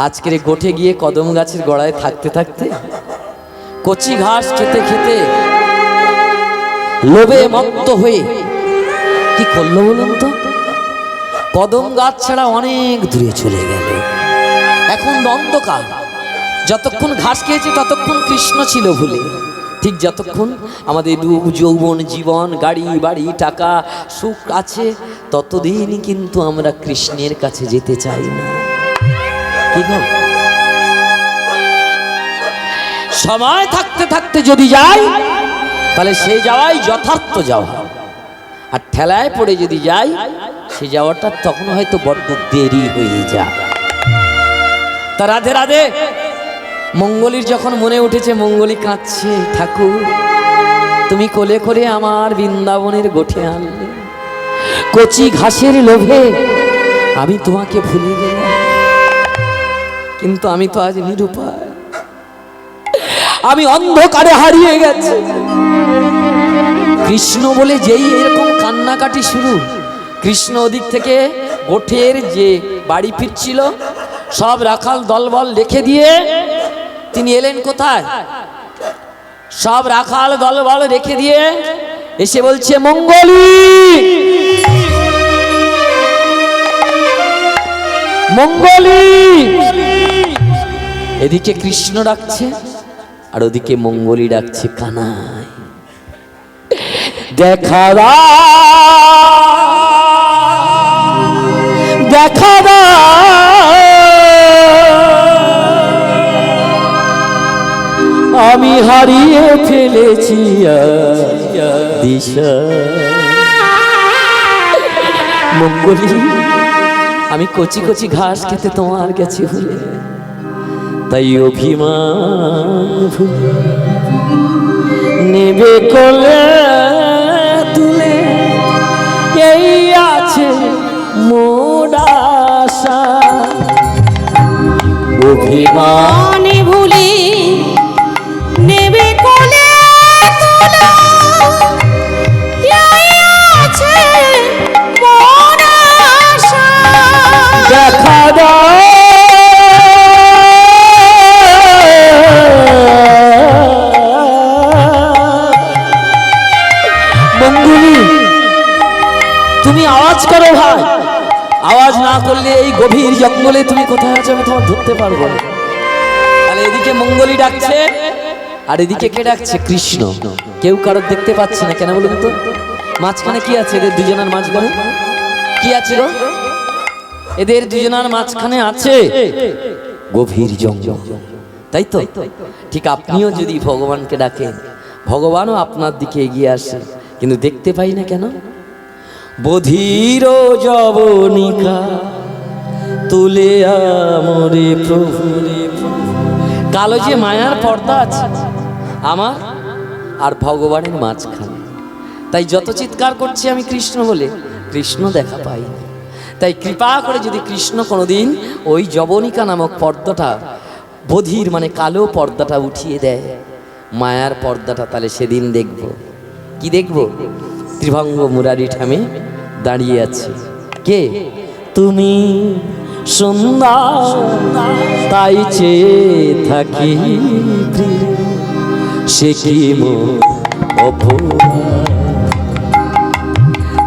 Speaker 1: আজকের গোঠে গিয়ে কদম গাছের গোড়ায় থাকতে থাকতে কচি ঘাস খেতে খেতে লোভে মত্ত হয়ে কি করলো বলুন তো, কদম গাছ ছাড়া অনেক দূরে চলে গেল। এখন অন্ধকার, যতক্ষণ ঘাস খেয়েছে ততক্ষণ কৃষ্ণ ছিল ভুলে। ঠিক যতক্ষণ আমাদের রূপ যৌবন জীবন গাড়ি বাড়ি টাকা সুখ আছে, ততদিন কিন্তু আমরা কৃষ্ণের কাছে যেতে চাই না। কি গো, সময় থাকতে থাকতে যদি যাই তাহলে সে যাওয়াই যথার্থ যাওয়া, আর ঠেলায় পড়ে যদি যাই সে যাওয়াটা তখন হয়তো বড্ড দেরি হয়ে যায়। তা রাধে রাধে মঙ্গলীর যখন মনে উঠেছে, মঙ্গলী কাঁদছে, ঠাকুর তুমি কোলে করে আমার বৃন্দাবনের গোঠে আনলে, কচি ঘাসের লোভে আমি তোমাকে ভুলে গেলাম, কিন্তু আমি তো আজ নিরুপায়, আমি অন্ধকারে হারিয়ে গেছি। কৃষ্ণ বলে যেই এরকম কান্নাকাটি শুরু, কৃষ্ণ ওদিক থেকে গোঠের যে বাড়ি ফিরছিল সব রাখাল দলবল রেখে দিয়ে তিনি এলেন কোথায়? সব রাখাল দলবল রেখে দিয়ে এসে বলছে, মঙ্গলী মঙ্গলী। এদিকে কৃষ্ণ ডাকছে আর ওদিকে মঙ্গলী ডাকছে, কানাই দেখা দেখা আমি হারিয়ে ফেলেছি দিশা। মঙ্গলী আমি কচি কচি ঘাস খেতে তোমার কাছে ভুলে, তাই অভিমান নেবে কোলে তুলে, এই আছে মোর আশা। অভিমান
Speaker 2: ভুলি নেবে কোলে তুলে, এই আছে মোর আশা।
Speaker 1: দেখা দাও মঙ্গলী, তুমি আওয়াজ করো ভাই, আওয়াজ না করলে এই গভীর জঙ্গলে তুমি কোথায় আছো আমি তোমার ধরতে পারবো না। তাহলে এদিকে মঙ্গলী ডাকছে আর এদিকে কে ডাকছে? কৃষ্ণ। কেউ কারোর দেখতে পাচ্ছে না, কেন বলুন তো? মাঝখানে কি আছে? এদের দুজনের মাঝখানে কি আছে গো? এদের দুজনের মাঝখানে আছে গভীর জঙ্গল, তাই তো? ঠিক আপনিও যদি ভগবানকে ডাকেন, ভগবানও আপনার দিকে এগিয়ে আসে, কিন্তু দেখতে পাই না কেন? বধির যবনিকা তুলে আমরে প্রভু, কালো যে মায়ার পর্দা আছে আমার আর ভগবানের মাঝখানে, তাই যত চিৎকার করছি আমি কৃষ্ণ বলে, কৃষ্ণ দেখা পাই না। তাই কৃপা করে যদি কৃষ্ণ কোনোদিন ওই যবনিকা নামক পর্দাটা, বধির মানে কালো পর্দাটা উঠিয়ে দেয়, মায়ার পর্দাটা, তাহলে সেদিন দেখব। কি দেখব? ত্রিভঙ্গ মুরারি ঠামে দাঁড়িয়ে আছে কে? তুমি সুন্দর তাই চেয়ে থাকি, সে কি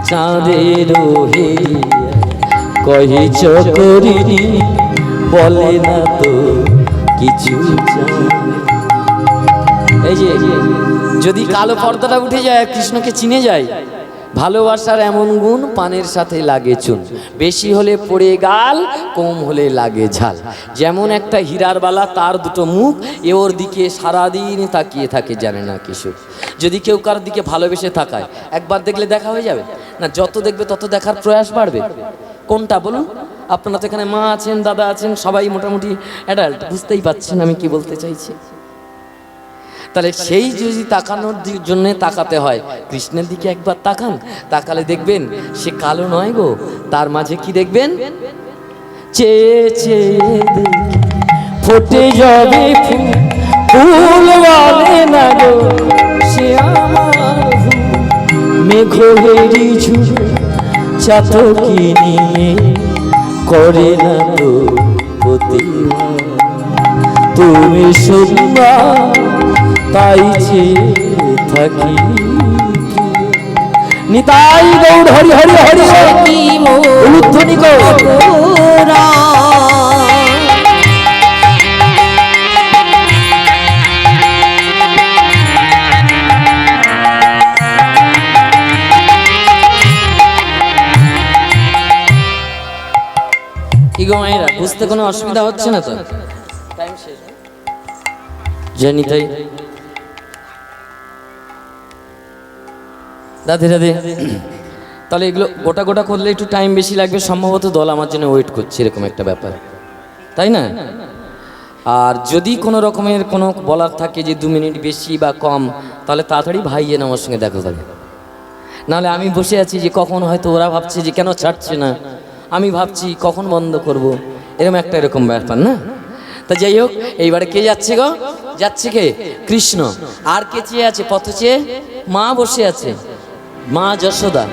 Speaker 1: চাঁদের হে কহিছ করিনি, বলে না তো কিছু। এই যে যদি কালো পর্দাটা উঠে যায়, কৃষ্ণকে চিনে যায়, ভালোবাসার এমন গুণ পানের সাথে লাগে চুন, বেশি হলে পড়ে গাল, কম হলে লাগে ঝাল। যেমন একটা হীরার বালা, তার দুটো মুখ, এ ওর দিকে সারাদিন তাকিয়ে থাকে, জানে না কিছু। যদি কেউ কারোর দিকে ভালোবেসে তাকায়, একবার দেখলে দেখা হয়ে যাবে না? যত দেখবে তত দেখার প্রয়াস বাড়বে। কোনটা বলুন? আপনারা তো এখানে মা আছেন, দাদা আছেন, সবাই মোটামুটি অ্যাডাল্ট, বুঝতেই পারছেন আমি কি বলতে চাইছি। তাহলে সেই যদি তাকানোর জন্য তাকাতে হয়, কৃষ্ণের দিকে একবার তাকান, তাকালে দেখবেন সে কালো নয় গো, তার মাঝে কি দেখবেন? চেয়ে চেয়ে ফোটে যাবে ফুল, বলে না গো সে আমার মেঘেরি ঝুড়ে চাতকি নিয়ে, করে না তো প্রতিভা। তুমি সুন্দর তাই চেয়ে থাকি। নিতাই গৌর হরি হরি হরি
Speaker 2: কি
Speaker 1: উলুধ্বনি গৌর।
Speaker 2: মোরা
Speaker 1: কি গো মায়েরা, বুঝতে কোনো অসুবিধা হচ্ছে না তো? জানি তাই রাধে রাধে। তাহলে এগুলো গোটা গোটা করলে একটু টাইম বেশি লাগবে, সম্ভবত দল আমার জন্য ওয়েট করছে, এরকম একটা ব্যাপার, তাই না? আর যদি কোনো রকমের কোনো বলার থাকে যে 2 মিনিট বেশি বা কম, তাহলে তাড়াতাড়ি ভাই যেন আমার সঙ্গে দেখা করে। নাহলে আমি বসে আছি যে কখন হয়তো ওরা ভাবছে যে কেন ছাড়ছে না, আমি ভাবছি কখন বন্ধ করব, এরকম ব্যাপার না? তা যাই হোক, এইবারে কে যাচ্ছে গো? যাচ্ছে কে? কৃষ্ণ। আর কে চেয়ে আছে? পথ চেয়ে মা বসে আছে, মা যশোদা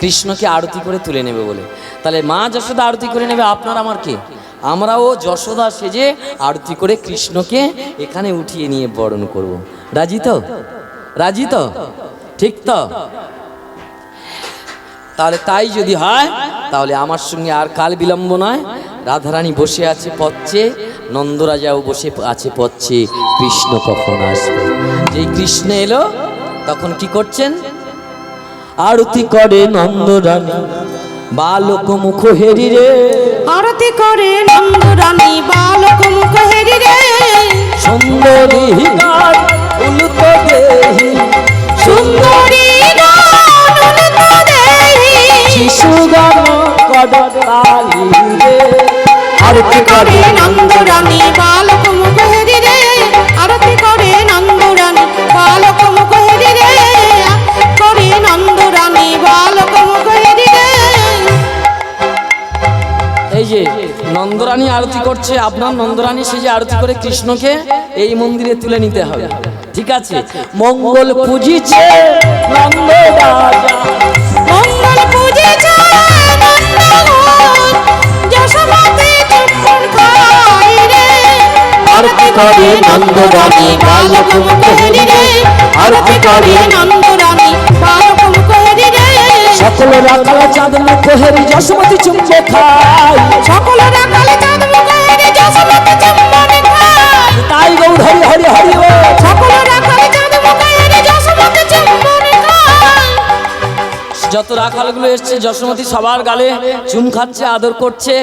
Speaker 1: কৃষ্ণকে আরতি করে তুলে নেবে বলে। তাহলে মা যশোদা আরতি করে নেবে, আপনার আমার কে? আমরাও যশোদা সেজে আরতি করে কৃষ্ণকে এখানে উঠিয়ে নিয়ে বরণ করব। রাজি তো? রাজি তো? ঠিক তো? তাহলে তাই যদি হয়, তাহলে আমার সঙ্গে আর কাল বিলম্ব নয়। রাধারানী বসে আছে পথে, নন্দরাজাও বসে আছে পথে, কৃষ্ণ কখন আসবে। যেই কৃষ্ণ এলো তখন কি করছেন? আরতি করে নন্দরানী বালক মুখ হেরি রে।
Speaker 2: আরতি করে নন্দরানী বালক মুখ হেরি রে।
Speaker 1: সুন্দরী গান উলুত দেহি,
Speaker 2: সুন্দরী গান উলুত দেহি।
Speaker 1: শিশু গান কদতালি রে।
Speaker 2: আরতি করে নন্দরানী বালক মুখ হেরি রে। আরতি করে নন্দরানী বালক মুখ হেরি রে। করে নন্দরানী বালক মুখ হেরি রে।
Speaker 1: এই যে নন্দরানী আরতি করছে, আপনার নন্দরানী সে যে আরতি করে কৃষ্ণকে এই মন্দিরে তুলে নিতে হবে, ঠিক আছে? মঙ্গল পুজিছে নন্দ রাজা,
Speaker 2: মঙ্গল পুজিছে নন্দগণ, যশোমতি চুম্বন খাই রে। আরতি করে নন্দরানী বালক মুখ হেরি রে। আরতি করে নন্দরানী বালক মুখ হেরি রে।
Speaker 1: সকল রাখাল চাঁদ মুখ হেরি যশোমতি চুম্বে খায়।
Speaker 2: সকল রাখাল চাঁদ মুখ হেরি যশোমতি চুম্বন খায়।
Speaker 1: তাই গৌর হরি হরি হরি ও।
Speaker 2: সকল রাখাল চাঁদ মুখ হেরি যশোমতি চুম্বন খায়।
Speaker 1: যত রাখালগুলো এসছে যশোমতি সবার গালে চুম খাচ্ছে, আদর করছে।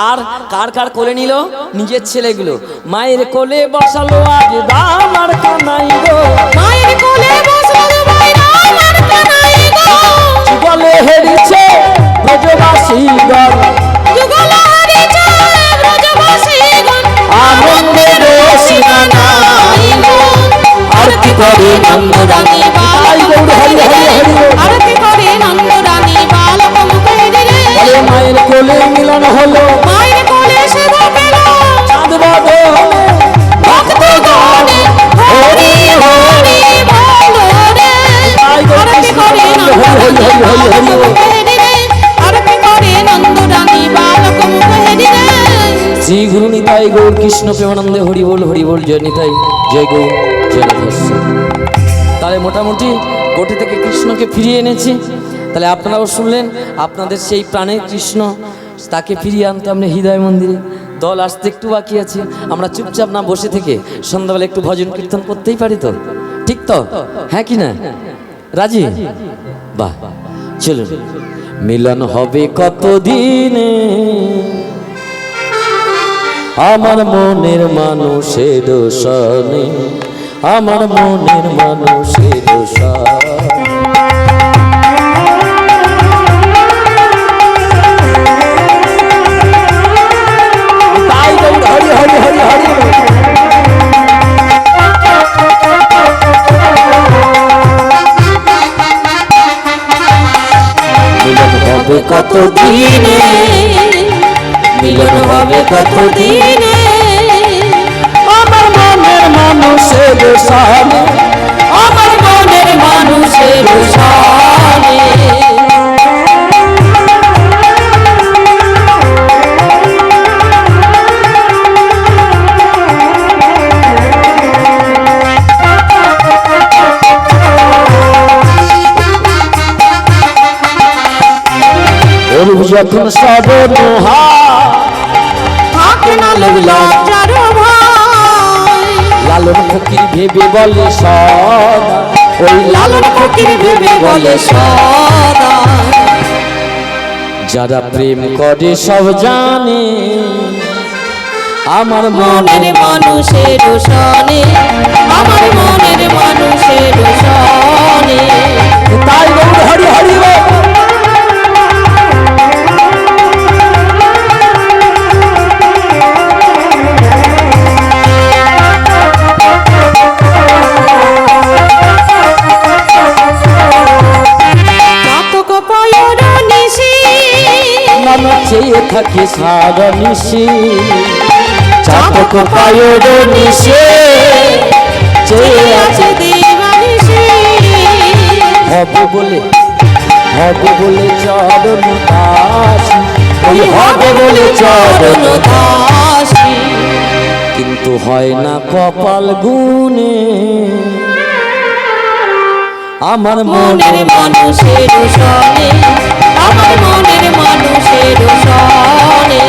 Speaker 1: আর কার কার কোলে নিল? নিজের ছেলেগুলো। মায়ের কোলে বসালো আজ দাম আর কানাই গো।
Speaker 2: মায়ের কোলে বসলো বাইরা আমার কানাই গো।
Speaker 1: যুগলে হেরিছে ব্রজবাসীগণ,
Speaker 2: যুগল হারিছে ব্রজবাসীগণ।
Speaker 1: আনন্দের
Speaker 2: সিনানাই গো। আরতি করে নন্দরানী বালক মুখ হেরি রে। আরতি করে নন্দরানী বালক মুখ হেরি রে।
Speaker 1: বলে মায়ের কোলে মিলন হলো,
Speaker 2: মায়ের কোলে সেবা পেল
Speaker 1: চাঁদ বাদে
Speaker 2: ভক্তগণে। হরি হরি বলো রে। আরতি করে নন্দরানী বালক মুখ হেরি রে। আরতি করে নন্দরানী বালক মুখ হেরি রে।
Speaker 1: শ্রী গুরু নিতাই গৌর কৃষ্ণ প্রেমানন্দে হরি বল জয় নিতাই, জয় গৌর জয় রাধাস্য। তাহলে মোটামুটি গোটে থেকে কৃষ্ণকে ফিরিয়ে এনেছি। তাহলে আপনারাও শুনলেন, আপনাদের সেই প্রাণের কৃষ্ণ, তাকে ফিরিয়ে আনতে আমরা হৃদয় মন্দিরে। দল আসতে একটু বাকি আছে, আমরা চুপচাপ না বসে থেকে সন্ধ্যাবেলা একটু ভজন কীর্তন করতেই পারি তো, ঠিক তো? হ্যাঁ কি না? রাজি? বাহ, চলুন। মিলন হবে কতদিনে আমার মনের মানুষের সনে, আমার মনের মানুষের সনে। তাই গৌর হরি হরি হরি হরি। মিলন হবে কতদিনে,
Speaker 2: মিলন হবে কতদিনে।
Speaker 1: আমার মনের মানুষের সনে,
Speaker 2: আমার মনের মানুষের সনে।
Speaker 1: যখন সর্বমোহা
Speaker 2: থাকে না লোক লজ্জার ভয়
Speaker 1: লালন ফকির ভেবে বলে সদা ওই
Speaker 2: লালন ফকির ভেবে বলে সদা
Speaker 1: যারা প্রেম করে সব জানে আমার মনের
Speaker 2: মনের মানুষের সনে আমার মনের মানুষের সনে
Speaker 1: তাই গৌর হরি হরি বল।
Speaker 2: চাতক পয়র নিশি
Speaker 1: নানা চেয়ে থাকে সারা নিশি চাতক পায়ের নিশে চেয়ে আছে
Speaker 2: আছে দিবানিশি
Speaker 1: হবে বলে চরণ দাস ওই হবে বলে চরণ
Speaker 2: দাসী
Speaker 1: কিন্তু হয় না কপাল গুনে আমার
Speaker 2: মনের
Speaker 1: মনের
Speaker 2: মানুষের সনে আমার মনের মানুষের সনে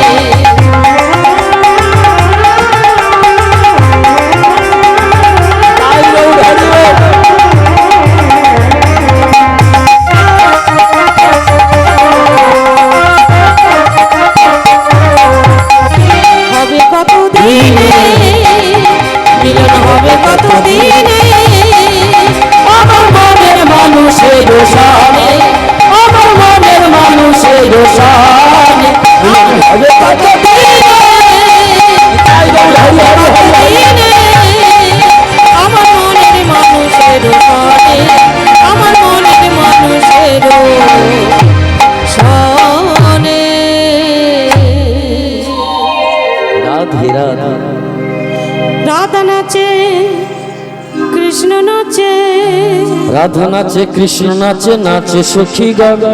Speaker 1: তাই গৌর হরি বল।
Speaker 2: হবে কত দিনে মিলন হবে কত দিনে
Speaker 1: আমার মনের মানুষের সনে আমার মনের মানুষের সনে হবে কত তাই গৌর হরি হরি হরি
Speaker 2: দিনে আমার মনের মানুষের সনে আমার মনের মানুষের সনে
Speaker 1: রাধে রাধে
Speaker 2: রাধা নাচে কৃষ্ণ নাচে
Speaker 1: রাধা নাচে কৃষ্ণ নাচে নাচে সখী গাগা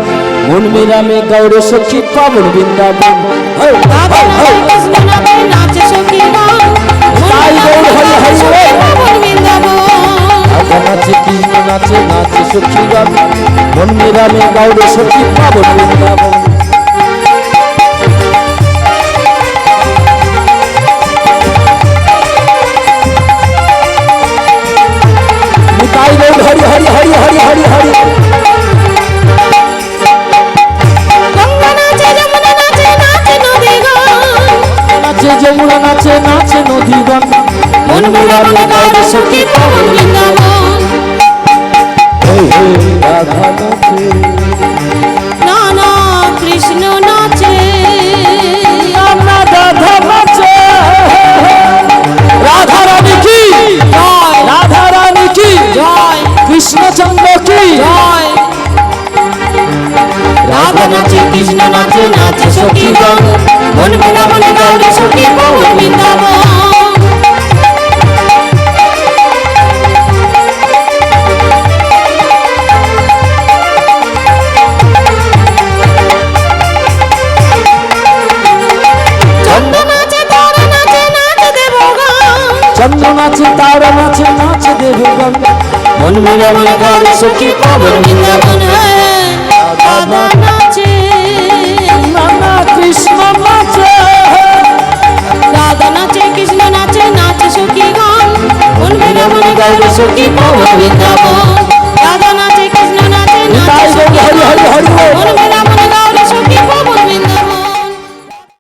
Speaker 1: মন মেরামে গৌর সখী পাবন বৃন্দাবন হই,
Speaker 2: রাধা
Speaker 1: হই,
Speaker 2: নাচে
Speaker 1: হই।
Speaker 2: কৃষ্ণ নাচে নাচে সখী গান
Speaker 1: তাই গৌর হরি হরি বল।
Speaker 2: পাবন বৃন্দাবন
Speaker 1: রাধা নাচে কৃষ্ণ নাচে নাচে সখী গাগা মন মেরামে গৌর সখী পাবন বৃন্দাবন তাই গৌর হরি হরি হরি হরি হরি হরি
Speaker 2: গঙ্গা নাচে যমুনা নাচে নাচে নদী গান
Speaker 1: নাচে যমুনা নাচে নাচে নদীগণ
Speaker 2: মন মেরামে গৌর সখী পাবন বৃন্দাবন
Speaker 1: রাধা নাচে
Speaker 2: না না কৃষ্ণ নাচে
Speaker 1: রাধা নাচে রাধা রানী কি
Speaker 2: জয়
Speaker 1: রাধা রানী কি
Speaker 2: জয়
Speaker 1: কৃষ্ণচন্দ্র কি
Speaker 2: জয় রাধা নাচে কৃষ্ণ নাচে নাচে সখী গান মন মেরামে গৌর সখী পাবন বৃন্দাবন চন্দ্র নাচে তারা নাচে নাচে দেবগান
Speaker 1: চন্দ্র নাচে তারা নাচে নাচে দেবগণ মন মিলামে গৌর সখী পাবন
Speaker 2: বৃন্দাবন রাধা নাচে
Speaker 1: নানা কৃষ্ণ নাচে
Speaker 2: রাধা নাচে কৃষ্ণ নাচে নাচে সখী গান মন মেরামে গৌর সখী পাবন বৃন্দাবন